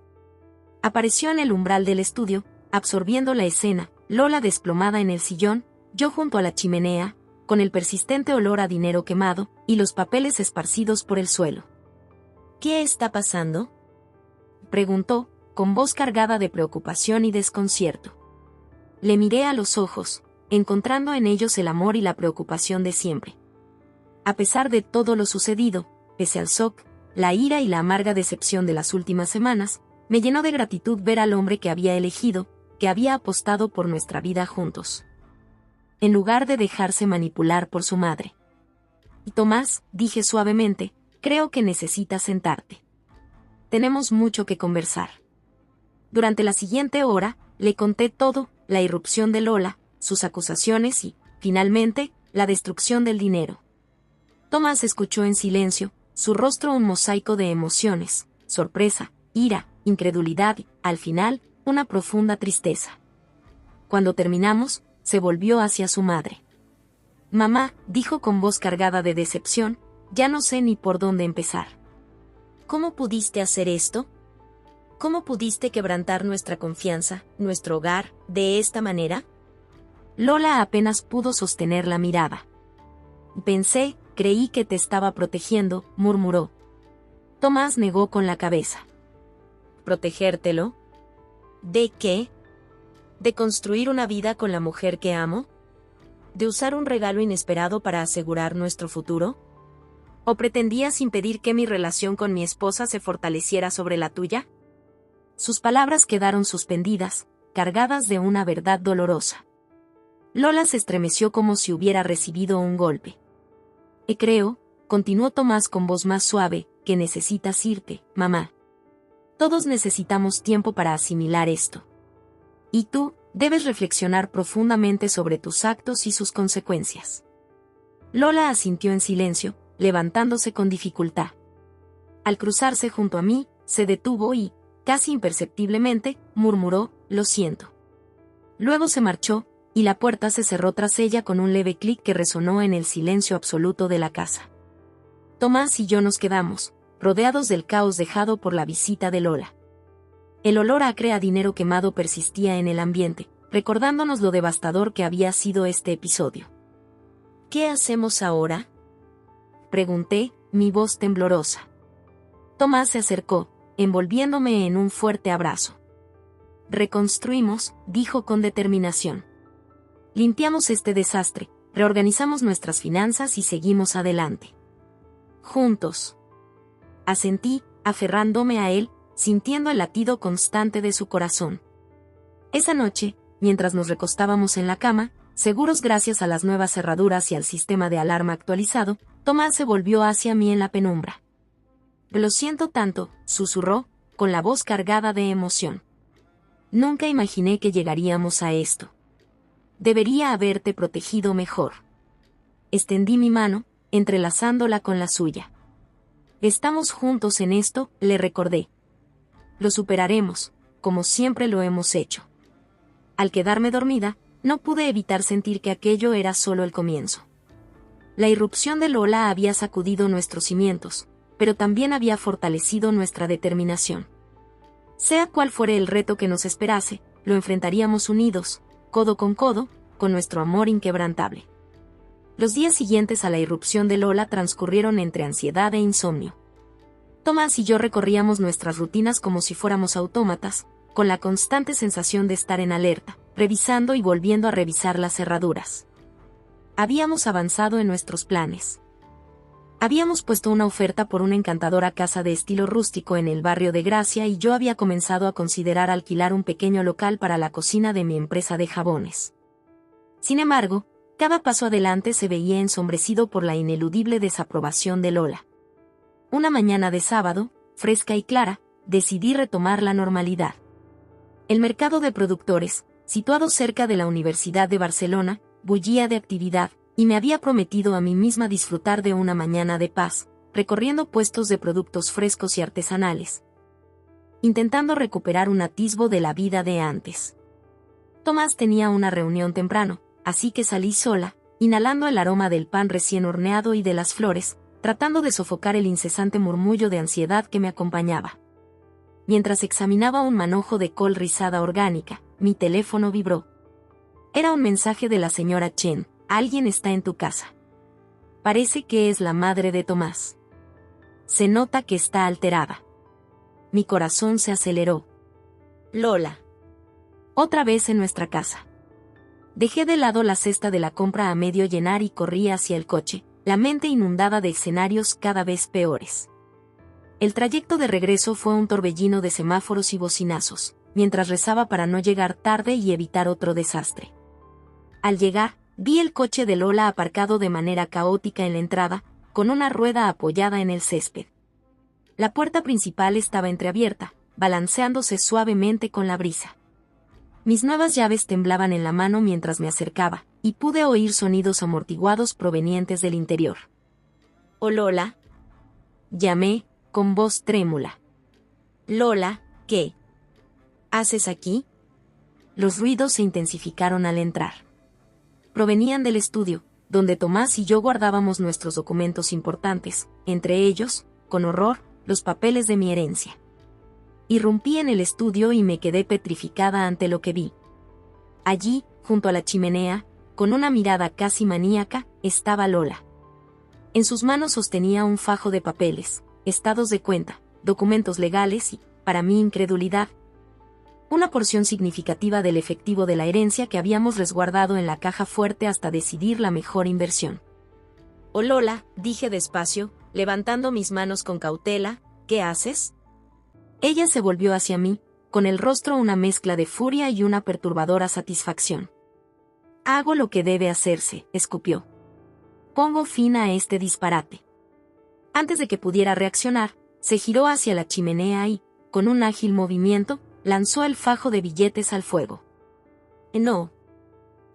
Speaker 1: Apareció en el umbral del estudio, absorbiendo la escena, Lola desplomada en el sillón, yo junto a la chimenea, con el persistente olor a dinero quemado, y los papeles esparcidos por el suelo. «¿Qué está pasando?», preguntó, con voz cargada de preocupación y desconcierto. Le miré a los ojos, encontrando en ellos el amor y la preocupación de siempre. A pesar de todo lo sucedido, pese al shock, la ira y la amarga decepción de las últimas semanas, me llenó de gratitud ver al hombre que había elegido, que había apostado por nuestra vida juntos. En lugar de dejarse manipular por su madre. «Tomás», dije suavemente, «creo que necesitas sentarte. Tenemos mucho que conversar». Durante la siguiente hora, le conté todo, la irrupción de Lola, sus acusaciones y, finalmente, la destrucción del dinero. Tomás escuchó en silencio, su rostro un mosaico de emociones, sorpresa, ira, incredulidad y, al final, una profunda tristeza. Cuando terminamos, se volvió hacia su madre. «Mamá», dijo con voz cargada de decepción, «ya no sé ni por dónde empezar». «¿Cómo pudiste hacer esto? ¿Cómo pudiste quebrantar nuestra confianza, nuestro hogar, de esta manera?». Lola apenas pudo sostener la mirada. «Creí que te estaba protegiendo», murmuró. Tomás negó con la cabeza. «¿Protegértelo? ¿De qué?». ¿De construir una vida con la mujer que amo? ¿De usar un regalo inesperado para asegurar nuestro futuro? ¿O pretendías impedir que mi relación con mi esposa se fortaleciera sobre la tuya? Sus palabras quedaron suspendidas, cargadas de una verdad dolorosa. Lola se estremeció como si hubiera recibido un golpe. Creo, continuó Tomás con voz más suave, que necesitas irte, mamá. Todos necesitamos tiempo para asimilar esto. Y tú, debes reflexionar profundamente sobre tus actos y sus consecuencias. Lola asintió en silencio, levantándose con dificultad. Al cruzarse junto a mí, se detuvo y, casi imperceptiblemente, murmuró, lo siento. Luego se marchó, y la puerta se cerró tras ella con un leve clic que resonó en el silencio absoluto de la casa. Tomás y yo nos quedamos, rodeados del caos dejado por la visita de Lola. El olor acre a dinero quemado persistía en el ambiente, recordándonos lo devastador que había sido este episodio. ¿Qué hacemos ahora?, pregunté, mi voz temblorosa. Tomás se acercó, envolviéndome en un fuerte abrazo. Reconstruimos, dijo con determinación. Limpiamos este desastre, reorganizamos nuestras finanzas y seguimos adelante. Juntos. Asentí, aferrándome a él, sintiendo el latido constante de su corazón. Esa noche, mientras nos recostábamos en la cama, seguros gracias a las nuevas cerraduras y al sistema de alarma actualizado, Tomás se volvió hacia mí en la penumbra. Lo siento tanto, susurró, con la voz cargada de emoción. Nunca imaginé que llegaríamos a esto. Debería haberte protegido mejor. Extendí mi mano, entrelazándola con la suya. Estamos juntos en esto, le recordé. Lo superaremos, como siempre lo hemos hecho. Al quedarme dormida, no pude evitar sentir que aquello era solo el comienzo. La irrupción de Lola había sacudido nuestros cimientos, pero también había fortalecido nuestra determinación. Sea cual fuere el reto que nos esperase, lo enfrentaríamos unidos, codo, con nuestro amor inquebrantable. Los días siguientes a la irrupción de Lola transcurrieron entre ansiedad e insomnio. Tomás y yo recorríamos nuestras rutinas como si fuéramos autómatas, con la constante sensación de estar en alerta, revisando y volviendo a revisar las cerraduras. Habíamos avanzado en nuestros planes. Habíamos puesto una oferta por una encantadora casa de estilo rústico en el barrio de Gracia y yo había comenzado a considerar alquilar un pequeño local para la cocina de mi empresa de jabones. Sin embargo, cada paso adelante se veía ensombrecido por la ineludible desaprobación de Lola. Una mañana de sábado, fresca y clara, decidí retomar la normalidad. El mercado de productores, situado cerca de la Universidad de Barcelona, bullía de actividad, y me había prometido a mí misma disfrutar de una mañana de paz, recorriendo puestos de productos frescos y artesanales, intentando recuperar un atisbo de la vida de antes. Tomás tenía una reunión temprano, así que salí sola, inhalando el aroma del pan recién horneado y de las flores, tratando de sofocar el incesante murmullo de ansiedad que me acompañaba. Mientras examinaba un manojo de col rizada orgánica, mi teléfono vibró. Era un mensaje de la señora Chen. Alguien está en tu casa. Parece que es la madre de Tomás. Se nota que está alterada. Mi corazón se aceleró. Lola. Otra vez en nuestra casa. Dejé de lado la cesta de la compra a medio llenar y corrí hacia el coche, la mente inundada de escenarios cada vez peores. El trayecto de regreso fue un torbellino de semáforos y bocinazos, mientras rezaba para no llegar tarde y evitar otro desastre. Al llegar, vi el coche de Lola aparcado de manera caótica en la entrada, con una rueda apoyada en el césped. La puerta principal estaba entreabierta, balanceándose suavemente con la brisa. Mis nuevas llaves temblaban en la mano mientras me acercaba, y pude oír sonidos amortiguados provenientes del interior. «¿Oh, Lola?» llamé, con voz trémula. «Lola, ¿qué haces aquí?» Los ruidos se intensificaron al entrar. Provenían del estudio, donde Tomás y yo guardábamos nuestros documentos importantes, entre ellos, con horror, los papeles de mi herencia. Irrumpí en el estudio y me quedé petrificada ante lo que vi. Allí, junto a la chimenea, con una mirada casi maníaca, estaba Lola. En sus manos sostenía un fajo de papeles, estados de cuenta, documentos legales y, para mi incredulidad, Una porción significativa del efectivo de la herencia que habíamos resguardado en la caja fuerte hasta decidir la mejor inversión.
Speaker 2: Oh Lola, dije despacio, levantando mis manos con cautela, ¿qué haces?
Speaker 1: Ella se volvió hacia mí, con el rostro una mezcla de furia y una perturbadora satisfacción. Hago lo que debe hacerse, escupió. Pongo fin a este disparate. Antes de que pudiera reaccionar, se giró hacia la chimenea y, con un ágil movimiento, lanzó el fajo de billetes al fuego. No.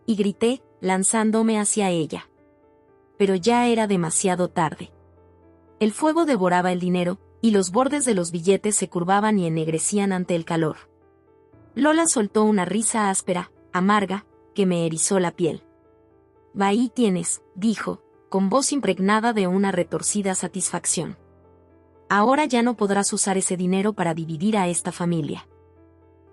Speaker 1: Y grité, lanzándome hacia ella. Pero ya era demasiado tarde. El fuego devoraba el dinero, y los bordes de los billetes se curvaban y ennegrecían ante el calor. Lola soltó una risa áspera, amarga, que me erizó la piel. Va, ahí tienes, dijo, con voz impregnada de una retorcida satisfacción. Ahora ya no podrás usar ese dinero para dividir a esta familia.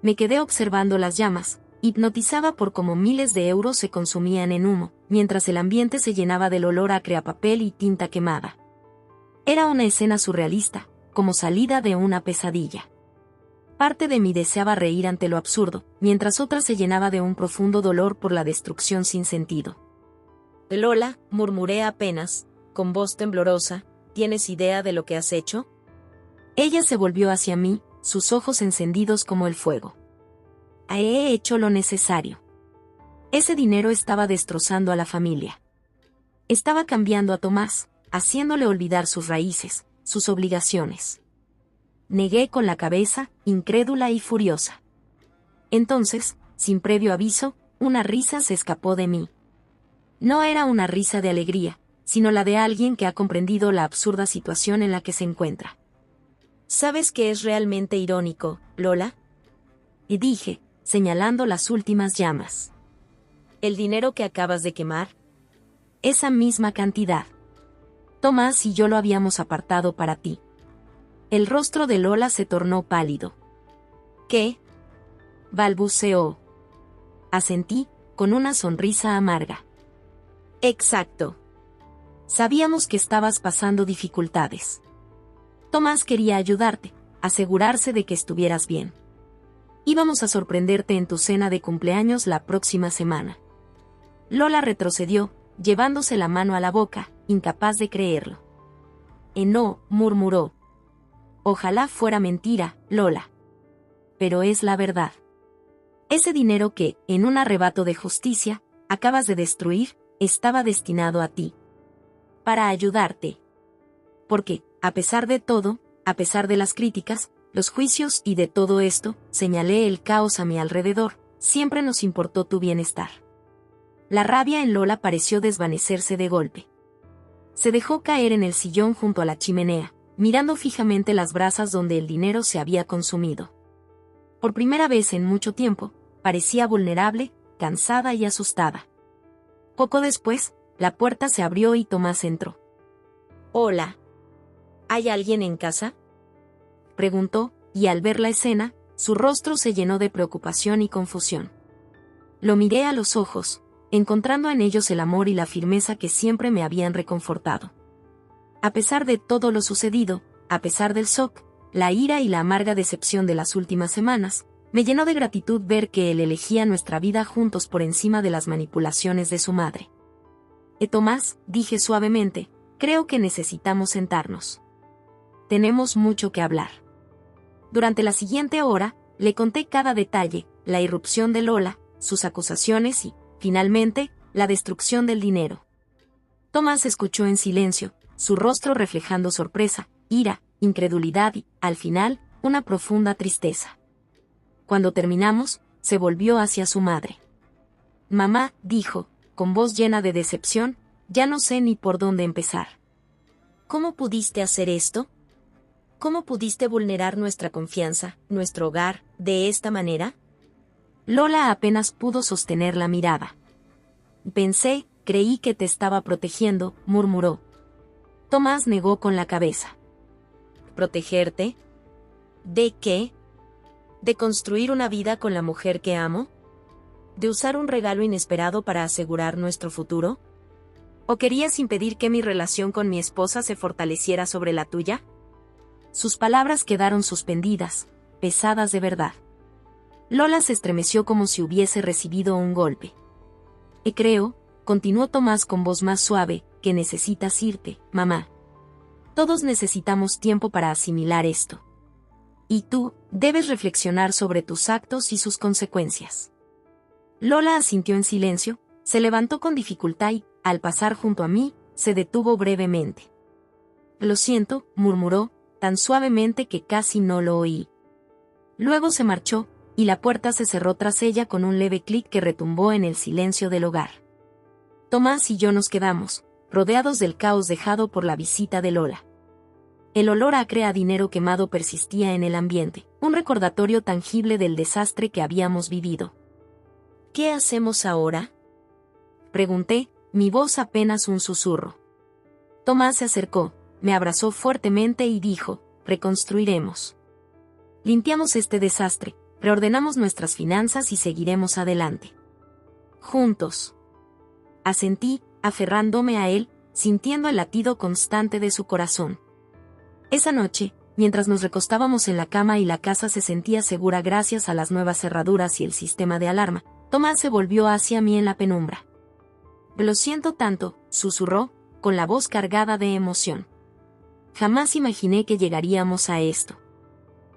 Speaker 1: Me quedé observando las llamas, hipnotizada por cómo miles de euros se consumían en humo, mientras el ambiente se llenaba del olor acre a papel y tinta quemada. Era una escena surrealista, como salida de una pesadilla. Parte de mí deseaba reír ante lo absurdo, mientras otra se llenaba de un profundo dolor por la destrucción sin sentido.
Speaker 2: Lola, murmuré apenas, con voz temblorosa, ¿tienes idea de lo que has hecho?
Speaker 1: Ella se volvió hacia mí, sus ojos encendidos como el fuego. He hecho lo necesario. Ese dinero estaba destrozando a la familia. Estaba cambiando a Tomás, haciéndole olvidar sus raíces, sus obligaciones. Negué con la cabeza, incrédula y furiosa. Entonces, sin previo aviso, una risa se escapó de mí. No era una risa de alegría, sino la de alguien que ha comprendido la absurda situación en la que se encuentra.
Speaker 2: ¿Sabes qué es realmente irónico, Lola?
Speaker 1: Y dije, señalando las últimas llamas.
Speaker 2: ¿El dinero que acabas de quemar?
Speaker 1: Esa misma cantidad. Tomás y yo lo habíamos apartado para ti. El rostro de Lola se tornó pálido.
Speaker 2: ¿Qué?
Speaker 1: Balbuceó. Asentí, con una sonrisa amarga.
Speaker 2: Exacto.
Speaker 1: Sabíamos que estabas pasando dificultades. Tomás quería ayudarte, asegurarse de que estuvieras bien. Íbamos a sorprenderte en tu cena de cumpleaños la próxima semana. Lola retrocedió, llevándose la mano a la boca, incapaz de creerlo. No, murmuró. Ojalá fuera mentira, Lola. Pero es la verdad. Ese dinero que, en un arrebato de justicia, acabas de destruir, estaba destinado a ti. Para ayudarte. Porque, a pesar de todo, a pesar de las críticas, los juicios y de todo esto, señalé el caos a mi alrededor, siempre nos importó tu bienestar. La rabia en Lola pareció desvanecerse de golpe. Se dejó caer en el sillón junto a la chimenea, mirando fijamente las brasas donde el dinero se había consumido. Por primera vez en mucho tiempo, parecía vulnerable, cansada y asustada. Poco después, la puerta se abrió y Tomás entró.
Speaker 2: Hola. ¿Hay alguien en casa?
Speaker 1: Preguntó, y al ver la escena, su rostro se llenó de preocupación y confusión. Lo miré a los ojos, encontrando en ellos el amor y la firmeza que siempre me habían reconfortado. A pesar de todo lo sucedido, a pesar del shock, la ira y la amarga decepción de las últimas semanas, me llenó de gratitud ver que él elegía nuestra vida juntos por encima de las manipulaciones de su madre. Tomás, dije suavemente, creo que necesitamos sentarnos. Tenemos mucho que hablar. Durante la siguiente hora, le conté cada detalle, la irrupción de Lola, sus acusaciones y, finalmente, la destrucción del dinero. Tomás escuchó en silencio, su rostro reflejando sorpresa, ira, incredulidad y, al final, una profunda tristeza. Cuando terminamos, se volvió hacia su madre. Mamá, dijo, con voz llena de decepción, ya no sé ni por dónde empezar.
Speaker 2: ¿Cómo pudiste hacer esto? ¿Cómo pudiste vulnerar nuestra confianza, nuestro hogar, de esta manera?
Speaker 1: Lola apenas pudo sostener la mirada. Creí que te estaba protegiendo, murmuró. Tomás negó con la cabeza.
Speaker 2: ¿Protegerte? ¿De qué? ¿De construir una vida con la mujer que amo? ¿De usar un regalo inesperado para asegurar nuestro futuro? ¿O querías impedir que mi relación con mi esposa se fortaleciera sobre la tuya?
Speaker 1: Sus palabras quedaron suspendidas, pesadas de verdad. Lola se estremeció como si hubiese recibido un golpe. Creo, continuó Tomás con voz más suave, que necesitas irte, mamá. Todos necesitamos tiempo para asimilar esto. Y tú, debes reflexionar sobre tus actos y sus consecuencias. Lola asintió en silencio, se levantó con dificultad y, al pasar junto a mí, se detuvo brevemente. Lo siento, murmuró, tan suavemente que casi no lo oí. Luego se marchó, y la puerta se cerró tras ella con un leve clic que retumbó en el silencio del hogar. Tomás y yo nos quedamos, rodeados del caos dejado por la visita de Lola. El olor acre a dinero quemado persistía en el ambiente, un recordatorio tangible del desastre que habíamos vivido. ¿Qué hacemos ahora?, pregunté, mi voz apenas un susurro. Tomás se acercó, me abrazó fuertemente y dijo, reconstruiremos. Limpiamos este desastre, reordenamos nuestras finanzas y seguiremos adelante. Juntos. Asentí, aferrándome a él, sintiendo el latido constante de su corazón. Esa noche, mientras nos recostábamos en la cama y la casa se sentía segura gracias a las nuevas cerraduras y el sistema de alarma, Tomás se volvió hacia mí en la penumbra. Lo siento tanto, susurró, con la voz cargada de emoción. Jamás imaginé que llegaríamos a esto.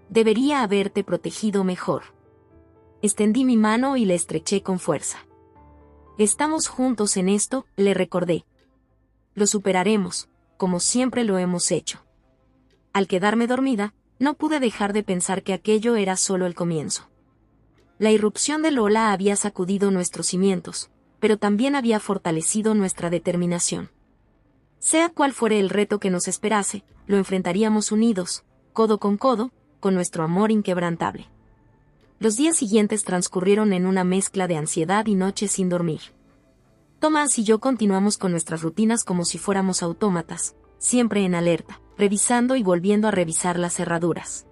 Speaker 1: Debería haberte protegido mejor. Extendí mi mano y le estreché con fuerza. Estamos juntos en esto, le recordé. Lo superaremos, como siempre lo hemos hecho. Al quedarme dormida, no pude dejar de pensar que aquello era solo el comienzo. La irrupción de Lola había sacudido nuestros cimientos, pero también había fortalecido nuestra determinación. Sea cual fuere el reto que nos esperase, lo enfrentaríamos unidos, codo, con nuestro amor inquebrantable. Los días siguientes transcurrieron en una mezcla de ansiedad y noches sin dormir. Tomás y yo continuamos con nuestras rutinas como si fuéramos autómatas, siempre en alerta, revisando y volviendo a revisar las cerraduras.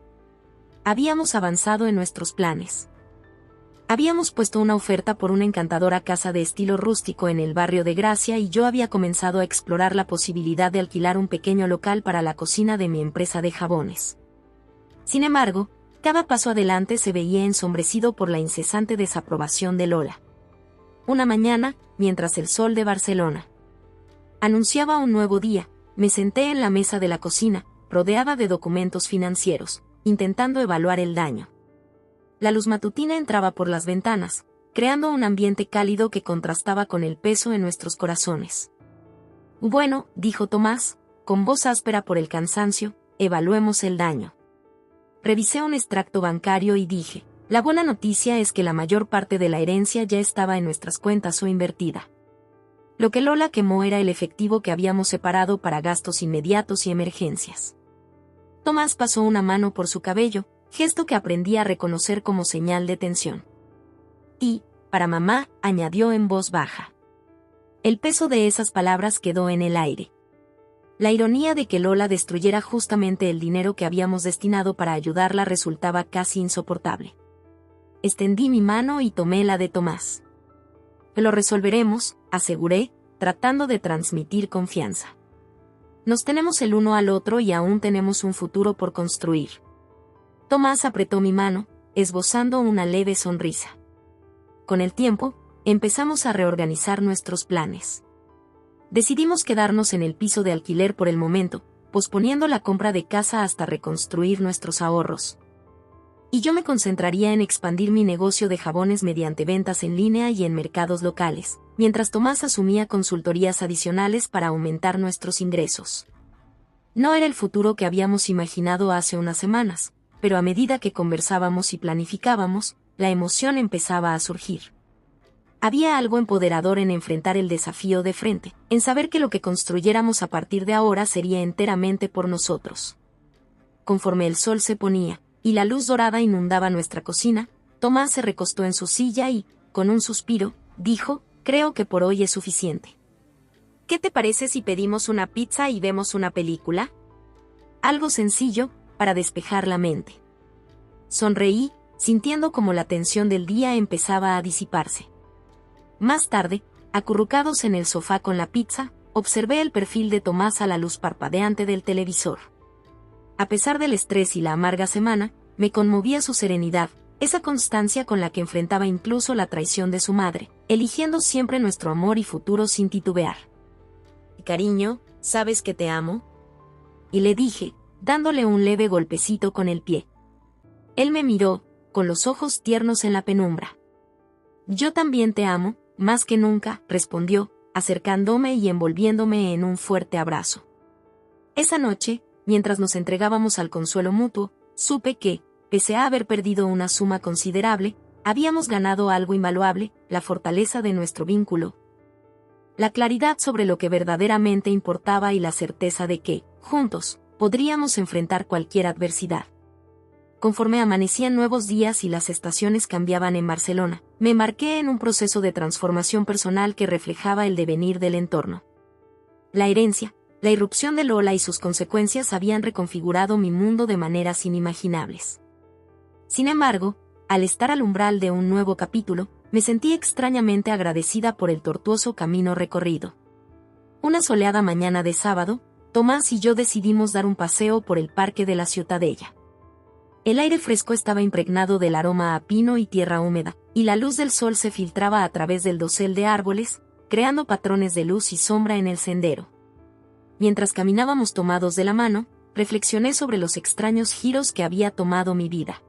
Speaker 1: Habíamos avanzado en nuestros planes. Habíamos puesto una oferta por una encantadora casa de estilo rústico en el barrio de Gracia y yo había comenzado a explorar la posibilidad de alquilar un pequeño local para la cocina de mi empresa de jabones. Sin embargo, cada paso adelante se veía ensombrecido por la incesante desaprobación de Lola. Una mañana, mientras el sol de Barcelona anunciaba un nuevo día, me senté en la mesa de la cocina, rodeada de documentos financieros, intentando evaluar el daño. La luz matutina entraba por las ventanas, creando un ambiente cálido que contrastaba con el peso en nuestros corazones. Bueno, dijo Tomás, con voz áspera por el cansancio, evaluemos el daño. Revisé un extracto bancario y dije, la buena noticia es que la mayor parte de la herencia ya estaba en nuestras cuentas o invertida. Lo que Lola quemó era el efectivo que habíamos separado para gastos inmediatos y emergencias. Tomás pasó una mano por su cabello, gesto que aprendí a reconocer como señal de tensión. Y, para mamá, añadió en voz baja. El peso de esas palabras quedó en el aire. La ironía de que Lola destruyera justamente el dinero que habíamos destinado para ayudarla resultaba casi insoportable. Extendí mi mano y tomé la de Tomás. Lo resolveremos, aseguré, tratando de transmitir confianza. Nos tenemos el uno al otro y aún tenemos un futuro por construir. Tomás apretó mi mano, esbozando una leve sonrisa. Con el tiempo, empezamos a reorganizar nuestros planes. Decidimos quedarnos en el piso de alquiler por el momento, posponiendo la compra de casa hasta reconstruir nuestros ahorros. Y yo me concentraría en expandir mi negocio de jabones mediante ventas en línea y en mercados locales, mientras Tomás asumía consultorías adicionales para aumentar nuestros ingresos. No era el futuro que habíamos imaginado hace unas semanas, pero a medida que conversábamos y planificábamos, la emoción empezaba a surgir. Había algo empoderador en enfrentar el desafío de frente, en saber que lo que construyéramos a partir de ahora sería enteramente por nosotros. Conforme el sol se ponía, y la luz dorada inundaba nuestra cocina, Tomás se recostó en su silla y, con un suspiro, dijo, creo que por hoy es suficiente. ¿Qué te parece si pedimos una pizza y vemos una película? Algo sencillo, para despejar la mente. Sonreí, sintiendo como la tensión del día empezaba a disiparse. Más tarde, acurrucados en el sofá con la pizza, observé el perfil de Tomás a la luz parpadeante del televisor. A pesar del estrés y la amarga semana, me conmovía su serenidad, esa constancia con la que enfrentaba incluso la traición de su madre, eligiendo siempre nuestro amor y futuro sin titubear.
Speaker 2: Cariño, ¿sabes que te amo?
Speaker 1: Y le dije, dándole un leve golpecito con el pie. Él me miró, con los ojos tiernos en la penumbra. Yo también te amo, más que nunca, respondió, acercándome y envolviéndome en un fuerte abrazo. Esa noche, mientras nos entregábamos al consuelo mutuo, supe que, pese a haber perdido una suma considerable, habíamos ganado algo invaluable, la fortaleza de nuestro vínculo. La claridad sobre lo que verdaderamente importaba y la certeza de que, juntos, podríamos enfrentar cualquier adversidad. Conforme amanecían nuevos días y las estaciones cambiaban en Barcelona, me embarqué en un proceso de transformación personal que reflejaba el devenir del entorno. La herencia, la irrupción de Lola y sus consecuencias habían reconfigurado mi mundo de maneras inimaginables. Sin embargo, al estar al umbral de un nuevo capítulo, me sentí extrañamente agradecida por el tortuoso camino recorrido. Una soleada mañana de sábado, Tomás y yo decidimos dar un paseo por el parque de la Ciutadella. El aire fresco estaba impregnado del aroma a pino y tierra húmeda, y la luz del sol se filtraba a través del dosel de árboles, creando patrones de luz y sombra en el sendero. Mientras caminábamos tomados de la mano, reflexioné sobre los extraños giros que había tomado mi vida.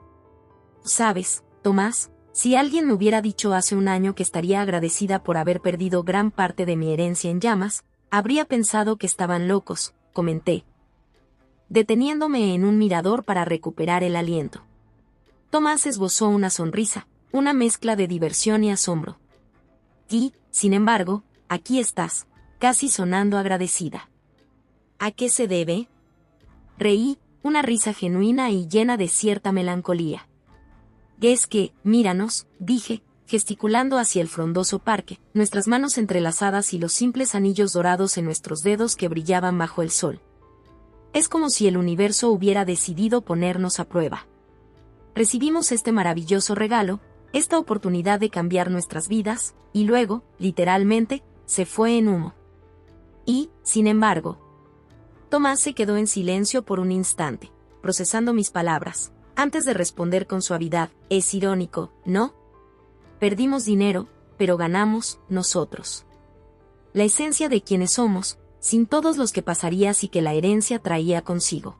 Speaker 1: ¿Sabes, Tomás? Si alguien me hubiera dicho hace un año que estaría agradecida por haber perdido gran parte de mi herencia en llamas, habría pensado que estaban locos, comenté, deteniéndome en un mirador para recuperar el aliento. Tomás esbozó una sonrisa, una mezcla de diversión y asombro. Y, sin embargo, aquí estás, casi sonando agradecida.
Speaker 2: ¿A qué se debe?
Speaker 1: Reí, una risa genuina y llena de cierta melancolía. Es que, míranos, dije, gesticulando hacia el frondoso parque, nuestras manos entrelazadas y los simples anillos dorados en nuestros dedos que brillaban bajo el sol. Es como si el universo hubiera decidido ponernos a prueba. Recibimos este maravilloso regalo, esta oportunidad de cambiar nuestras vidas, y luego, literalmente, se fue en humo. Y, sin embargo, Tomás se quedó en silencio por un instante, procesando mis palabras, antes de responder con suavidad, es irónico, ¿no? Perdimos dinero, pero ganamos, nosotros. La esencia de quienes somos, sin todos los que pasarías y que la herencia traía consigo.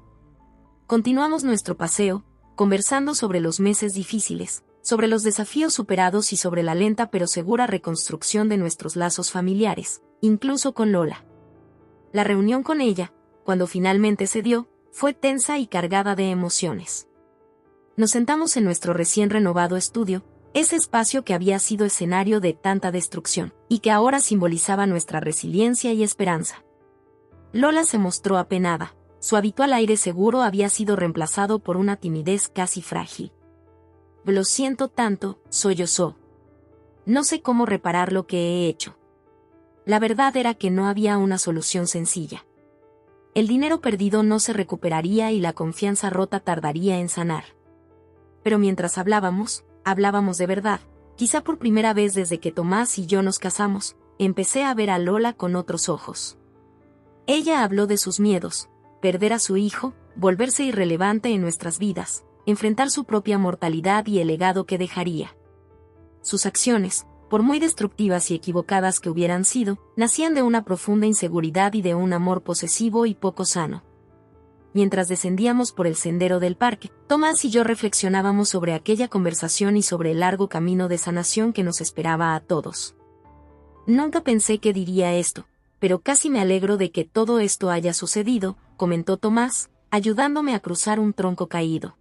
Speaker 1: Continuamos nuestro paseo, conversando sobre los meses difíciles, sobre los desafíos superados y sobre la lenta pero segura reconstrucción de nuestros lazos familiares, incluso con Lola. La reunión con ella, cuando finalmente se dio, fue tensa y cargada de emociones. Nos sentamos en nuestro recién renovado estudio, ese espacio que había sido escenario de tanta destrucción, y que ahora simbolizaba nuestra resiliencia y esperanza. Lola se mostró apenada, su habitual aire seguro había sido reemplazado por una timidez casi frágil. Lo siento tanto, sollozó. No sé cómo reparar lo que he hecho. La verdad era que no había una solución sencilla. El dinero perdido no se recuperaría y la confianza rota tardaría en sanar. Pero mientras hablábamos de verdad, quizá por primera vez desde que Tomás y yo nos casamos, empecé a ver a Lola con otros ojos. Ella habló de sus miedos, perder a su hijo, volverse irrelevante en nuestras vidas, enfrentar su propia mortalidad y el legado que dejaría. Sus acciones, por muy destructivas y equivocadas que hubieran sido, nacían de una profunda inseguridad y de un amor posesivo y poco sano. Mientras descendíamos por el sendero del parque, Tomás y yo reflexionábamos sobre aquella conversación y sobre el largo camino de sanación que nos esperaba a todos. Nunca pensé que diría esto, pero casi me alegro de que todo esto haya sucedido, comentó Tomás, ayudándome a cruzar un tronco caído.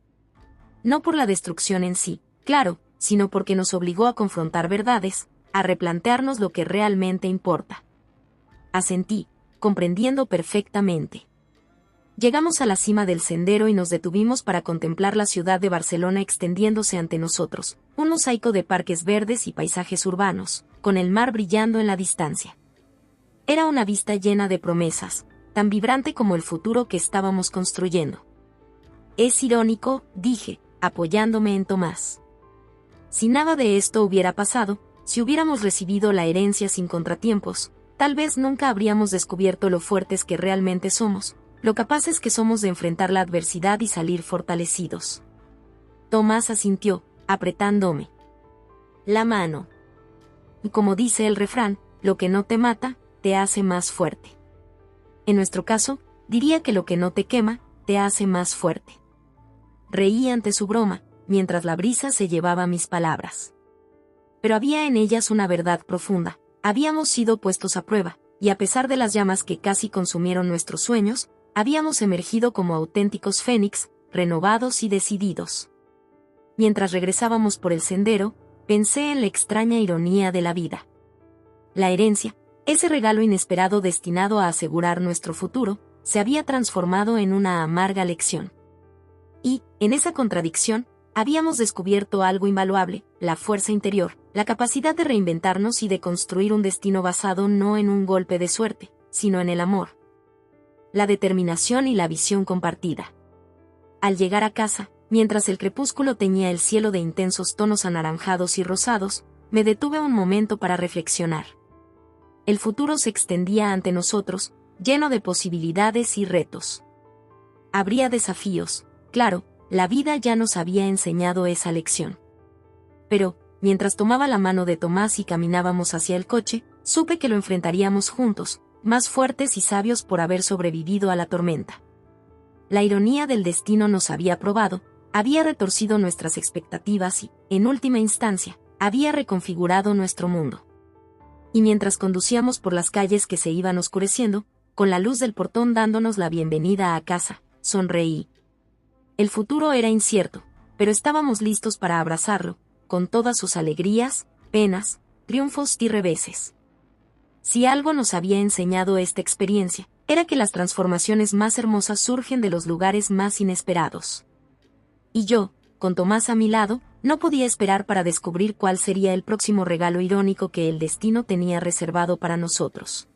Speaker 1: No por la destrucción en sí, claro, sino porque nos obligó a confrontar verdades, a replantearnos lo que realmente importa. Asentí, comprendiendo perfectamente. Llegamos a la cima del sendero y nos detuvimos para contemplar la ciudad de Barcelona extendiéndose ante nosotros, un mosaico de parques verdes y paisajes urbanos, con el mar brillando en la distancia. Era una vista llena de promesas, tan vibrante como el futuro que estábamos construyendo. Es irónico, dije, apoyándome en Tomás. Si nada de esto hubiera pasado, si hubiéramos recibido la herencia sin contratiempos, tal vez nunca habríamos descubierto lo fuertes que realmente somos, lo capaces que somos de enfrentar la adversidad y salir fortalecidos. Tomás asintió, apretándome la mano. Y como dice el refrán, lo que no te mata, te hace más fuerte. En nuestro caso, diría que lo que no te quema, te hace más fuerte. Reí ante su broma, mientras la brisa se llevaba mis palabras. Pero había en ellas una verdad profunda. Habíamos sido puestos a prueba, y a pesar de las llamas que casi consumieron nuestros sueños, habíamos emergido como auténticos fénix, renovados y decididos. Mientras regresábamos por el sendero, pensé en la extraña ironía de la vida. La herencia, ese regalo inesperado destinado a asegurar nuestro futuro, se había transformado en una amarga lección. Y, en esa contradicción, habíamos descubierto algo invaluable, la fuerza interior, la capacidad de reinventarnos y de construir un destino basado no en un golpe de suerte, sino en el amor, la determinación y la visión compartida. Al llegar a casa, mientras el crepúsculo teñía el cielo de intensos tonos anaranjados y rosados, me detuve un momento para reflexionar. El futuro se extendía ante nosotros, lleno de posibilidades y retos. Habría desafíos, claro, la vida ya nos había enseñado esa lección. Pero, mientras tomaba la mano de Tomás y caminábamos hacia el coche, supe que lo enfrentaríamos juntos, más fuertes y sabios por haber sobrevivido a la tormenta. La ironía del destino nos había probado, había retorcido nuestras expectativas y, en última instancia, había reconfigurado nuestro mundo. Y mientras conducíamos por las calles que se iban oscureciendo, con la luz del portón dándonos la bienvenida a casa, sonreí. El futuro era incierto, pero estábamos listos para abrazarlo, con todas sus alegrías, penas, triunfos y reveses. Si algo nos había enseñado esta experiencia, era que las transformaciones más hermosas surgen de los lugares más inesperados. Y yo, con Tomás a mi lado, no podía esperar para descubrir cuál sería el próximo regalo irónico que el destino tenía reservado para nosotros.